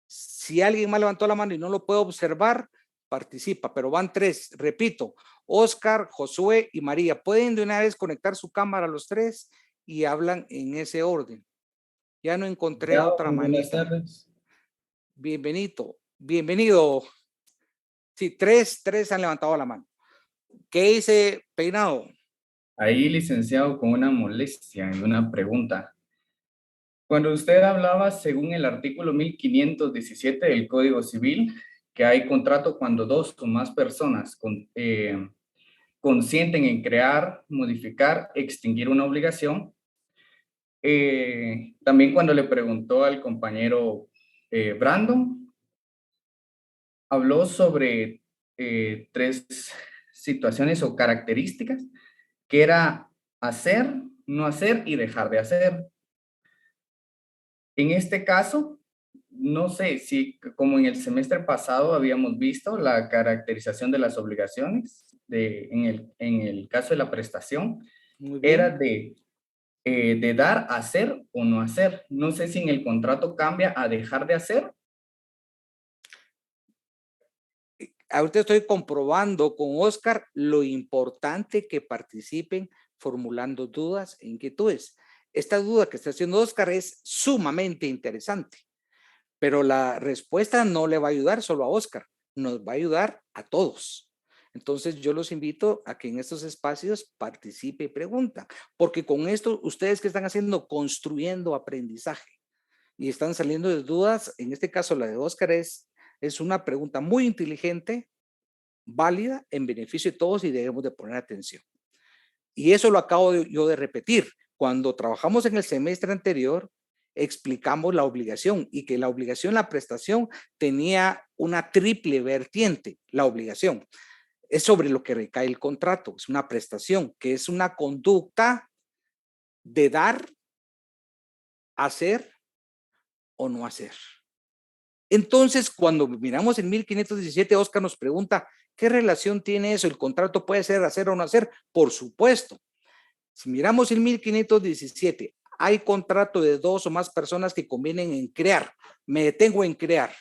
Si alguien más levantó la mano y no lo puede observar, participa, pero van 3. Repito, Oscar, Josué y María. Pueden de una vez conectar su cámara los 3 y hablan en ese orden. Ya no encontré otra manita. Buenas tardes. Bienvenido. Sí, 3 han levantado la mano. ¿Qué dice Peinado? Ahí, licenciado, con una molestia y una pregunta. Cuando usted hablaba, según el artículo 1517 del Código Civil, que hay contrato cuando 2 o más personas consienten en crear, modificar, extinguir una obligación, también cuando le preguntó al compañero Brandon, habló sobre 3 situaciones o características, que era hacer, no hacer y dejar de hacer. En este caso, no sé si como en el semestre pasado habíamos visto la caracterización de las obligaciones, en el caso de la prestación, era de dar, hacer o no hacer. No sé si en el contrato cambia a dejar de hacer. Ahorita estoy comprobando con Oscar lo importante que participen formulando dudas e inquietudes. Esta duda que está haciendo Oscar es sumamente interesante, pero la respuesta no le va a ayudar solo a Oscar, nos va a ayudar a todos. Entonces yo los invito a que en estos espacios participe y pregunta, porque con esto ustedes que están haciendo, construyendo aprendizaje y están saliendo de dudas, en este caso la de Oscar es una pregunta muy inteligente, válida, en beneficio de todos y debemos de poner atención. Y eso lo acabo yo de repetir. Cuando trabajamos en el semestre anterior, explicamos la obligación y que la obligación, la prestación, tenía una triple vertiente. La obligación es sobre lo que recae el contrato, es una prestación, que es una conducta de dar, hacer o no hacer. Entonces, cuando miramos en 1517, Oscar nos pregunta, ¿qué relación tiene eso? ¿El contrato puede ser hacer o no hacer? Por supuesto. Si miramos en 1517, hay contrato de 2 o más personas que convienen en crear. Me detengo en crear.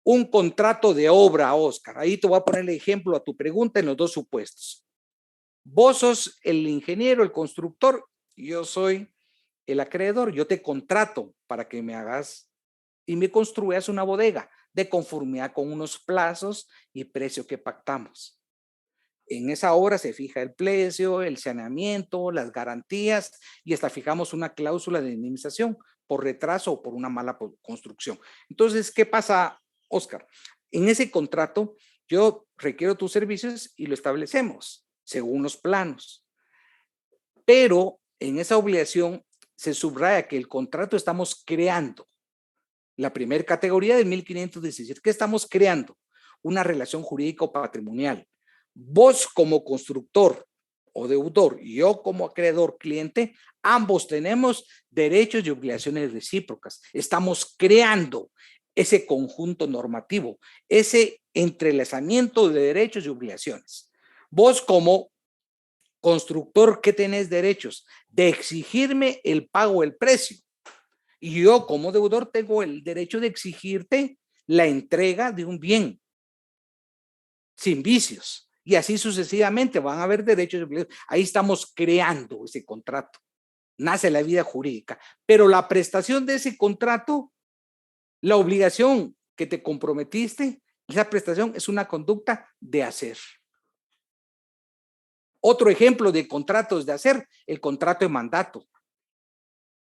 Un contrato de obra, Oscar. Ahí te voy a poner el ejemplo a tu pregunta en los 2 supuestos. Vos sos el ingeniero, el constructor, yo soy el acreedor. Yo te contrato para que me hagas y me construyas una bodega de conformidad con unos plazos y precio que pactamos. En esa obra se fija el precio, el saneamiento, las garantías y hasta fijamos una cláusula de indemnización por retraso o por una mala construcción. Entonces, ¿qué pasa, Oscar? En ese contrato yo requiero tus servicios y lo establecemos según los planos. Pero en esa obligación se subraya que el contrato estamos creando. La primera categoría de 1517, ¿qué estamos creando? Una relación jurídico-patrimonial. Vos como constructor o deudor y yo como acreedor cliente, ambos tenemos derechos y obligaciones recíprocas. Estamos creando ese conjunto normativo, ese entrelazamiento de derechos y obligaciones. Vos como constructor, ¿qué tenés derechos? De exigirme el pago del precio. Y yo como deudor tengo el derecho de exigirte la entrega de un bien sin vicios. Y así sucesivamente van a haber derechos y obligaciones. Ahí estamos creando ese contrato. Nace la vida jurídica. Pero la prestación de ese contrato, la obligación que te comprometiste, esa prestación es una conducta de hacer. Otro ejemplo de contratos de hacer, el contrato de mandato.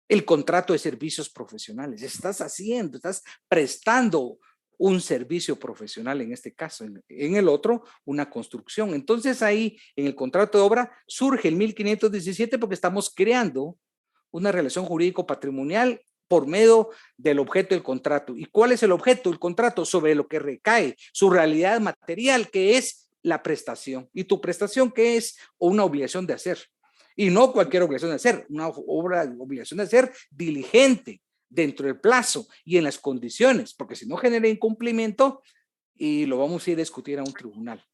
El contrato de servicios profesionales. Estás prestando un servicio profesional en este caso, en el otro, una construcción. Entonces ahí, en el contrato de obra, surge el 1517 porque estamos creando una relación jurídico-patrimonial por medio del objeto del contrato. ¿Y cuál es el objeto del contrato? Sobre lo que recae, su realidad material, que es la prestación. ¿Y tu prestación qué es? O una obligación de hacer. Y no cualquier obligación de hacer, una obligación de hacer diligente dentro del plazo y en las condiciones, porque si no genera incumplimiento y lo vamos a ir a discutir a un tribunal.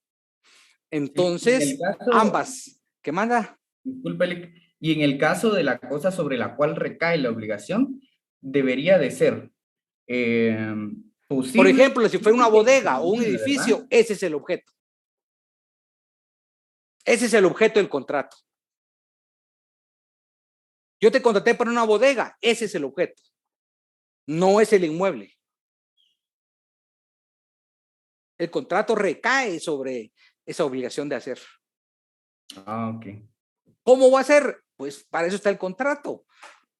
Entonces, ambas, ¿qué manda? Disculpe, y en el caso de la cosa sobre la cual recae la obligación, debería de ser posible. Por ejemplo, si fuera una bodega o un edificio, ¿verdad? ese es el objeto. Ese es el objeto del contrato. Yo te contraté para una bodega, ese es el objeto. No es el inmueble. El contrato recae sobre esa obligación de hacer. Ah, ok. ¿Cómo va a ser? Pues para eso está el contrato,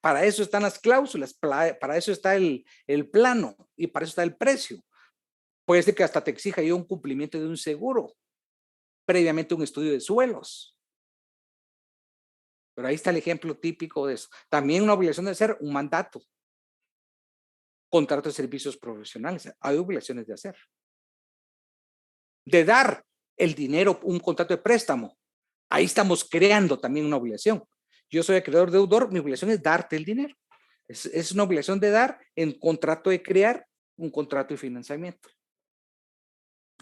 para eso están las cláusulas, para eso está el plano y para eso está el precio. Puede ser que hasta te exija yo un cumplimiento de un seguro, previamente un estudio de suelos. Pero ahí está el ejemplo típico de eso. También una obligación de hacer un mandato. Contrato de servicios profesionales. Hay obligaciones de hacer. De dar el dinero, un contrato de préstamo. Ahí estamos creando también una obligación. Yo soy acreedor deudor, mi obligación es darte el dinero. Es una obligación de dar en contrato de crear un contrato de financiamiento.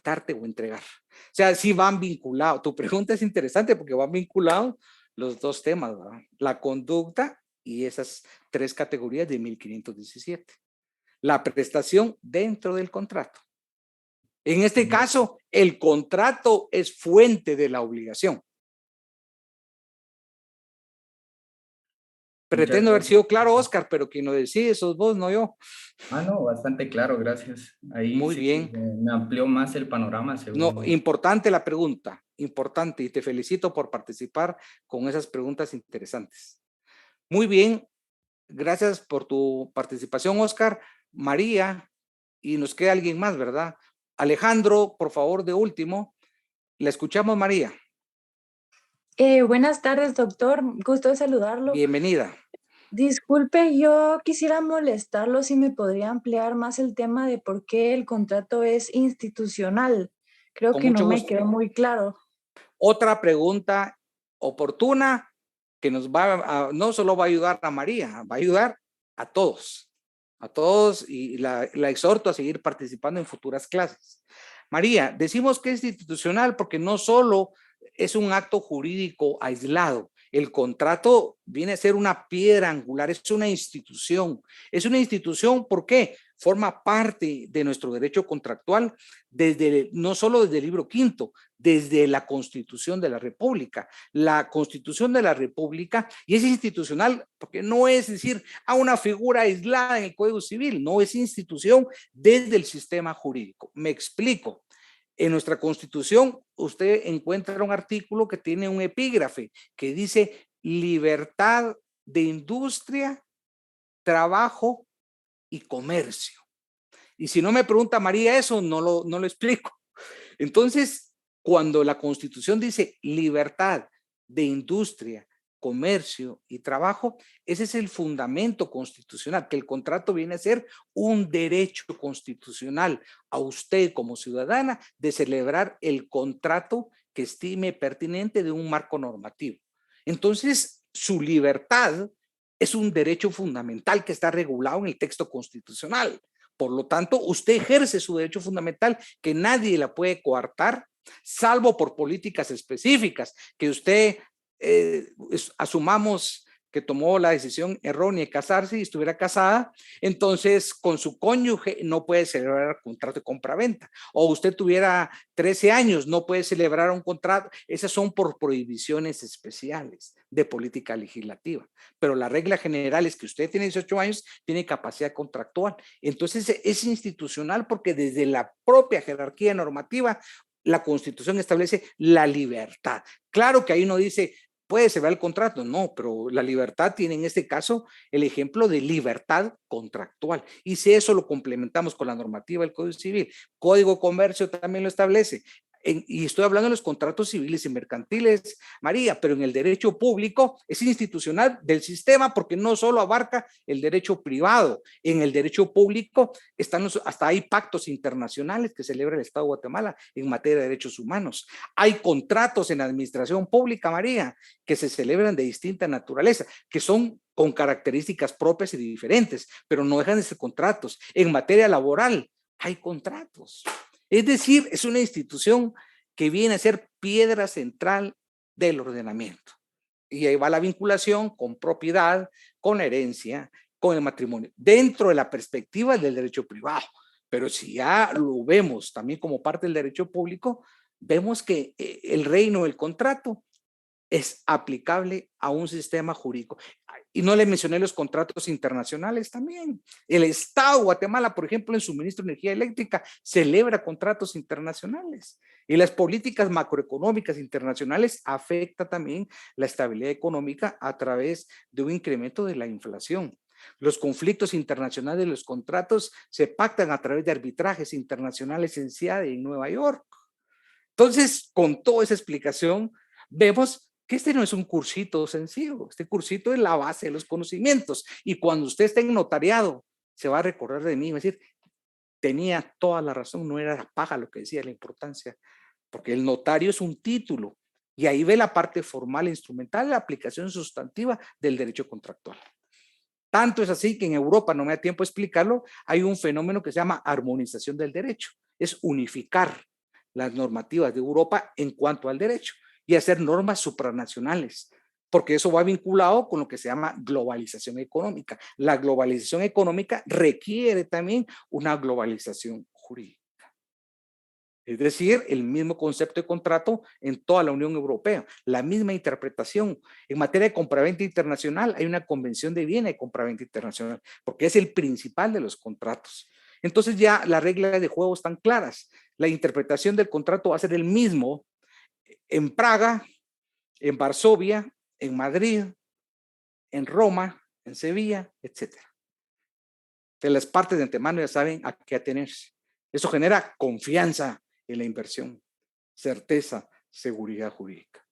Darte o entregar. O sea, sí van vinculados. Tu pregunta es interesante porque van vinculados los dos temas, ¿verdad? La conducta y esas tres categorías de 1517. La prestación dentro del contrato. En este caso, el contrato es fuente de la obligación. Pretendo haber sido claro, Oscar, pero quien lo decide sos vos, no yo. Ah, no, bastante claro, gracias. Ahí Muy sí bien. me amplió más el panorama. Según... No, importante la pregunta, importante, y te felicito por participar con esas preguntas interesantes. Muy bien, gracias por tu participación, Oscar. María, y nos queda alguien más, ¿verdad? Alejandro, por favor, de último. La escuchamos, María. Buenas tardes, doctor. Gusto de saludarlo. Bienvenida. Disculpe, yo quisiera molestarlo si me podría ampliar más el tema de por qué el contrato es institucional. Creo Con que mucho no me gusto. quedó muy claro. Otra pregunta oportuna que nos va a, no solo va a ayudar a María, va a ayudar a todos y la exhorto a seguir participando en futuras clases. María, decimos que es institucional porque no solo es un acto jurídico aislado. El contrato viene a ser una piedra angular, es una institución. Es una institución, ¿por qué? Forma parte de nuestro derecho contractual desde, no solo desde el libro quinto, desde la Constitución de la República. La Constitución de la República, y es institucional porque no es decir a una figura aislada en el Código Civil, no es institución desde el sistema jurídico. Me explico. En nuestra Constitución usted encuentra un artículo que tiene un epígrafe que dice libertad de industria, trabajo y comercio. Y si no me pregunta María eso, no lo explico. Entonces, cuando la Constitución dice libertad de industria, comercio y trabajo, ese es el fundamento constitucional, que el contrato viene a ser un derecho constitucional a usted como ciudadana de celebrar el contrato que estime pertinente de un marco normativo. Entonces, su libertad es un derecho fundamental que está regulado en el texto constitucional. Por lo tanto, usted ejerce su derecho fundamental que nadie la puede coartar, salvo por políticas específicas que usted asumamos que tomó la decisión errónea de casarse y estuviera casada, entonces con su cónyuge no puede celebrar contrato de compra-venta. O usted tuviera 13 años, no puede celebrar un contrato. Esas son por prohibiciones especiales de política legislativa. Pero la regla general es que usted tiene 18 años, tiene capacidad contractual. Entonces es institucional porque desde la propia jerarquía normativa, la Constitución establece la libertad. Claro que ahí no dice puede celebrar el contrato, no, pero la libertad tiene en este caso el ejemplo de libertad contractual. Y si eso lo complementamos con la normativa del Código Civil, Código de Comercio también lo establece, Y estoy hablando de los contratos civiles y mercantiles, María, pero en el derecho público es institucional del sistema porque no solo abarca el derecho privado. En el derecho público hasta hay pactos internacionales que celebra el Estado de Guatemala en materia de derechos humanos. Hay contratos en la administración pública, María, que se celebran de distinta naturaleza, que son con características propias y diferentes, pero no dejan de ser contratos. En materia laboral hay contratos. Es decir, es una institución que viene a ser piedra central del ordenamiento. Y ahí va la vinculación con propiedad, con herencia, con el matrimonio, dentro de la perspectiva del derecho privado. Pero si ya lo vemos también como parte del derecho público, vemos que el reino del contrato es aplicable a un sistema jurídico. Y no le mencioné los contratos internacionales también. El Estado de Guatemala, por ejemplo, en suministro de energía eléctrica, celebra contratos internacionales. Y las políticas macroeconómicas internacionales afectan también la estabilidad económica a través de un incremento de la inflación. Los conflictos internacionales de los contratos se pactan a través de arbitrajes internacionales en Seattle y en Nueva York. Entonces, con toda esa explicación, vemos que este no es un cursito sencillo, este cursito es la base de los conocimientos. Y cuando usted esté en notariado, se va a recordar de mí y va a decir, tenía toda la razón, no era paja lo que decía, la importancia, porque el notario es un título y ahí ve la parte formal e instrumental, la aplicación sustantiva del derecho contractual. Tanto es así que en Europa, no me da tiempo de explicarlo, hay un fenómeno que se llama armonización del derecho, es unificar las normativas de Europa en cuanto al derecho y hacer normas supranacionales, porque eso va vinculado con lo que se llama globalización económica. La globalización económica requiere también una globalización jurídica. Es decir, el mismo concepto de contrato en toda la Unión Europea, la misma interpretación. En materia de compraventa internacional hay una convención de Viena de compraventa internacional, porque es el principal de los contratos. Entonces ya las reglas de juego están claras. La interpretación del contrato va a ser el mismo en Praga, en Varsovia, en Madrid, en Roma, en Sevilla, etc. De las partes de antemano ya saben a qué atenerse. Eso genera confianza en la inversión, certeza, seguridad jurídica.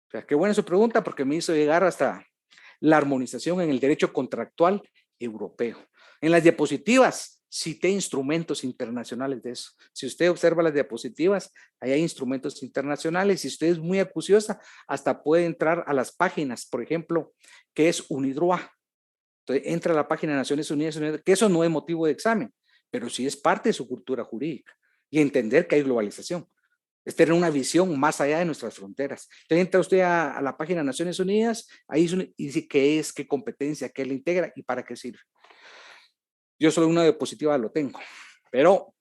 O sea, qué buena su pregunta porque me hizo llegar hasta la armonización en el derecho contractual europeo. En las diapositivas cité instrumentos internacionales de eso. Si usted observa las diapositivas, ahí hay instrumentos internacionales. Si usted es muy acuciosa, hasta puede entrar a las páginas, por ejemplo, que es UNIDROIT. Entonces entra a la página de Naciones Unidas, que eso no es motivo de examen, pero sí es parte de su cultura jurídica y entender que hay globalización. Es tener una visión más allá de nuestras fronteras. Entonces entra usted a la página de Naciones Unidas, ahí dice qué es, qué competencia, qué le integra y para qué sirve. Yo solo una diapositiva lo tengo, pero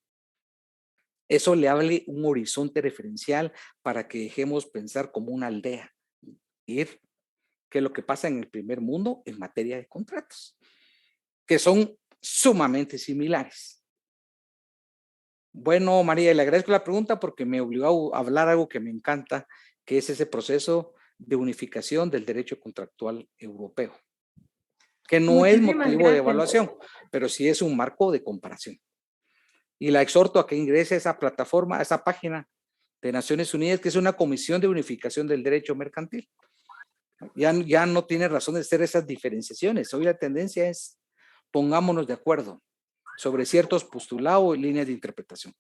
eso le hable un horizonte referencial para que dejemos pensar como una aldea, ir qué es lo que pasa en el primer mundo en materia de contratos, que son sumamente similares. Bueno, María, le agradezco la pregunta porque me obligó a hablar algo que me encanta, que es ese proceso de unificación del derecho contractual europeo, que no es motivo de evaluación, pero sí es un marco de comparación. Y la exhorto a que ingrese a esa plataforma, a esa página de Naciones Unidas, que es una comisión de unificación del derecho mercantil. Ya no tiene razón de ser esas diferenciaciones. Hoy la tendencia es pongámonos de acuerdo sobre ciertos postulados y líneas de interpretación.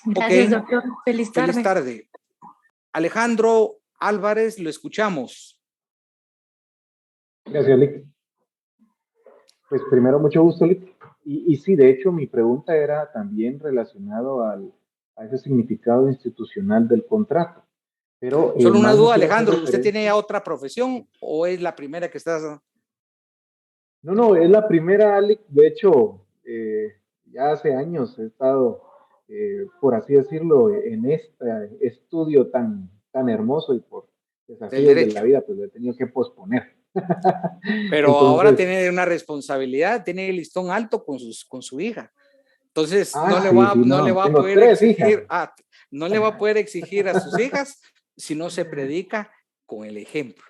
Gracias, doctor. Feliz tarde. Feliz tarde. Alejandro Álvarez, lo escuchamos. Gracias, Lick. Pues primero, mucho gusto, Lick. Y sí, de hecho, mi pregunta era también relacionado a ese significado institucional del contrato. Pero, solo una duda, Alejandro, ¿usted tiene ya otra profesión o es la primera que estás? No, es la primera, Alex. De hecho, ya hace años he estado, por así decirlo, en este estudio tan hermoso y por desafíos de la vida, pues lo he tenido que posponer. Pero entonces, ahora tiene una responsabilidad, tiene el listón alto con su hija. Entonces, no le va a poder exigir, no le va a poder exigir a sus hijas si no se predica con el ejemplo.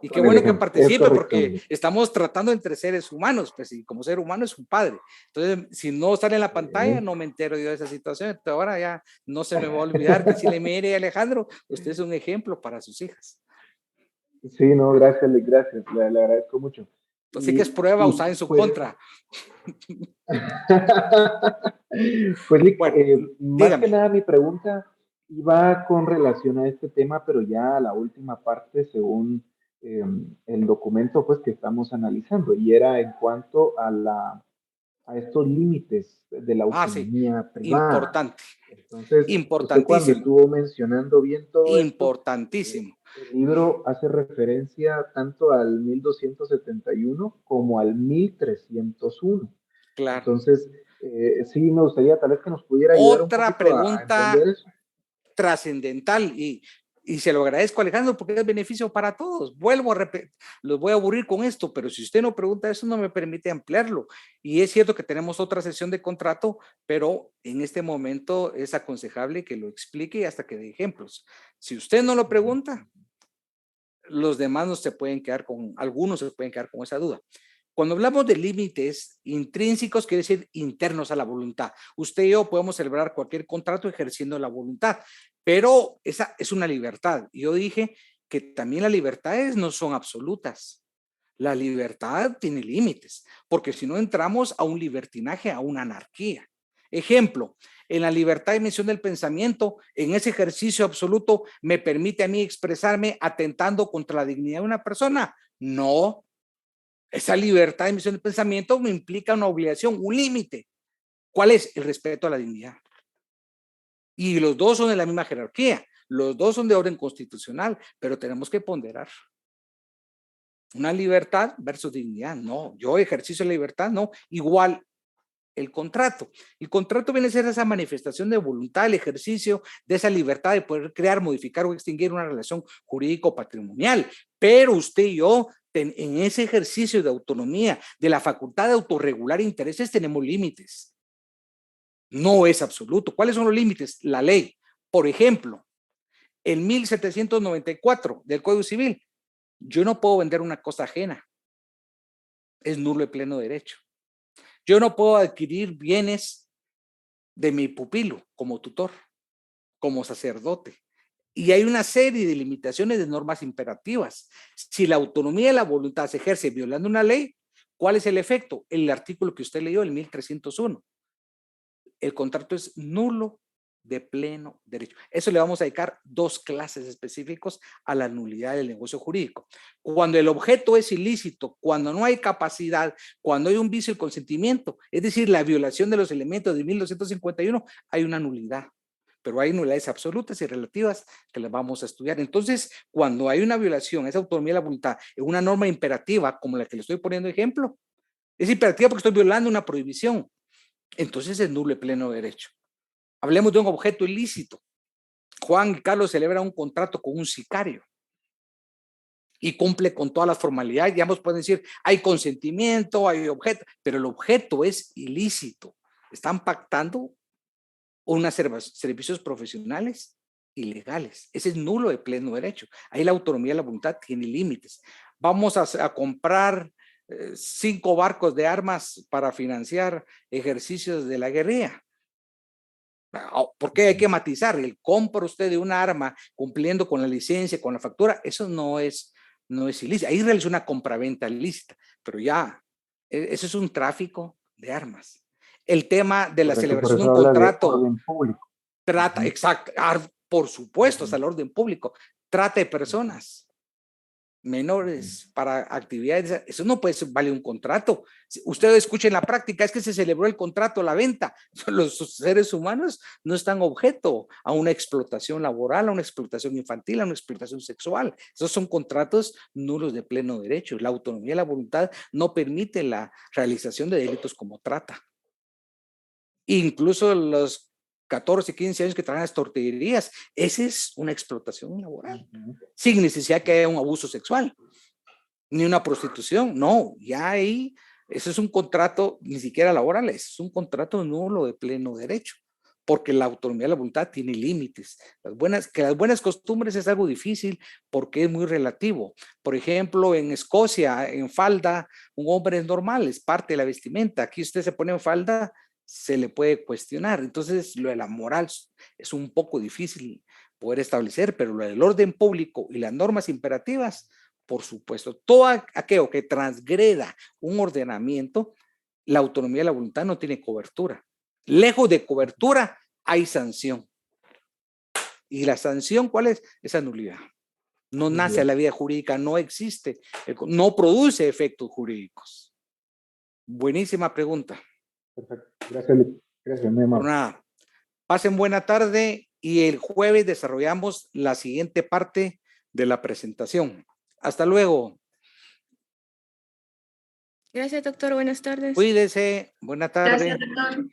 Y qué bueno que ejemplo, participe es porque estamos tratando entre seres humanos, pues, y como ser humano es un padre. Entonces, si no sale en la pantalla, no me entero yo de esa situación. Entonces, ahora ya no se me va a olvidar decirle, mire, Alejandro, usted es un ejemplo para sus hijas. Sí, no, gracias, gracias, le agradezco mucho. Así que es prueba usada en su pues, contra. pues, Lick, Bueno, más que dígame. nada mi pregunta iba con relación a este tema, pero ya a la última parte, según el documento pues, que estamos analizando, y era en cuanto a estos límites de la Sí, autonomía privada. importante, Entonces, usted cuando importantísimo, estuvo mencionando bien todo esto, importantísimo. el libro hace referencia tanto al 1271 como al 1301. Claro. Entonces, sí me gustaría tal vez que nos pudiera ayudar un Otra poquito a entender pregunta eso. trascendental y se lo agradezco, Alejandro, porque es beneficio para todos. Vuelvo a repetir, los voy a aburrir con esto, pero si usted no pregunta eso, no me permite ampliarlo. Y es cierto que tenemos otra sesión de contrato, pero en este momento es aconsejable que lo explique hasta que dé ejemplos. Si usted no lo pregunta, los demás no se pueden quedar con, algunos se pueden quedar con esa duda. Cuando hablamos de límites intrínsecos, quiere decir internos a la voluntad. Usted y yo podemos celebrar cualquier contrato ejerciendo la voluntad, pero esa es una libertad. Yo dije que también las libertades no son absolutas. La libertad tiene límites, porque si no entramos a un libertinaje, a una anarquía. Ejemplo, en la libertad de emisión del pensamiento, en ese ejercicio absoluto, ¿me permite a mí expresarme atentando contra la dignidad de una persona? No. Esa libertad de emisión del pensamiento me implica una obligación, un límite. ¿Cuál es? El respeto a la dignidad. Y los dos son de la misma jerarquía, los dos son de orden constitucional, pero tenemos que ponderar. Una libertad versus dignidad, no. Yo ejercicio la libertad, no. Igual el contrato. El contrato viene a ser esa manifestación de voluntad, el ejercicio de esa libertad de poder crear, modificar o extinguir una relación jurídico-patrimonial. Pero usted y yo, en ese ejercicio de autonomía, de la facultad de autorregular intereses, tenemos límites. No es absoluto. ¿Cuáles son los límites? La ley. Por ejemplo, el 1794 del Código Civil, yo no puedo vender una cosa ajena. Es nulo de pleno derecho. Yo no puedo adquirir bienes de mi pupilo como tutor, como sacerdote. Y hay una serie de limitaciones de normas imperativas. Si la autonomía de la voluntad se ejerce violando una ley, ¿cuál es el efecto? El artículo que usted leyó, el 1301. El contrato es nulo de pleno derecho. Eso le vamos a dedicar 2 clases específicos a la nulidad del negocio jurídico. Cuando el objeto es ilícito, cuando no hay capacidad, cuando hay un vicio del consentimiento, es decir, la violación de los elementos de 1251, hay una nulidad. Pero hay nulidades absolutas y relativas que las vamos a estudiar. Entonces, cuando hay una violación, esa autonomía de la voluntad, en una norma imperativa, como la que le estoy poniendo ejemplo, es imperativa porque estoy violando una prohibición. Entonces es nulo de pleno derecho. Hablemos de un objeto ilícito. Juan y Carlos celebran un contrato con un sicario y cumple con todas las formalidades. Ya nos pueden decir, hay consentimiento, hay objeto, pero el objeto es ilícito. Están pactando unos servicios profesionales ilegales. Ese es nulo de pleno derecho. Ahí la autonomía de la voluntad tiene límites. Vamos a comprar 5 barcos de armas para financiar ejercicios de la guerrilla. ¿Por qué hay que matizar? El compra usted de una arma cumpliendo con la licencia, con la factura, eso no es ilícito. Ahí realiza una compraventa ilícita, pero ya, eso es un tráfico de armas. El tema de la celebración de un contrato. Orden público. Trata, exacto, por supuesto, hasta el orden público. Trata de personas menores para actividades, eso no puede valer un contrato. Usted escucha en la práctica, es que se celebró el contrato, la venta. Los seres humanos no están objeto a una explotación laboral, a una explotación infantil, a una explotación sexual. Esos son contratos nulos de pleno derecho. La autonomía de la voluntad no permite la realización de delitos como trata. Incluso los 14, 15 años que trabajan en las tortillerías, esa es una explotación laboral, sin necesidad que haya un abuso sexual, ni una prostitución, no, ya ahí, eso es un contrato, ni siquiera laboral, es un contrato nulo de pleno derecho. porque la autonomía de la voluntad tiene límites. Las buenas costumbres es algo difícil porque es muy relativo. Por ejemplo, en Escocia, en falda, un hombre es normal, es parte de la vestimenta. Aquí usted se pone en falda, se le puede cuestionar. Entonces, lo de la moral es un poco difícil poder establecer, pero lo del orden público y las normas imperativas, por supuesto, todo aquello que transgreda un ordenamiento, la autonomía de la voluntad no tiene cobertura. Lejos de cobertura hay sanción. ¿Y la sanción cuál es? Esa nulidad. No nace a la vida jurídica, no existe, no produce efectos jurídicos. Buenísima pregunta. Perfecto. Gracias, Luis. Gracias, muy Por amable. nada. Pasen buena tarde y el jueves desarrollamos la siguiente parte de la presentación. Hasta luego. Gracias, doctor. Buenas tardes. Cuídese. Buena tarde. Gracias, doctor.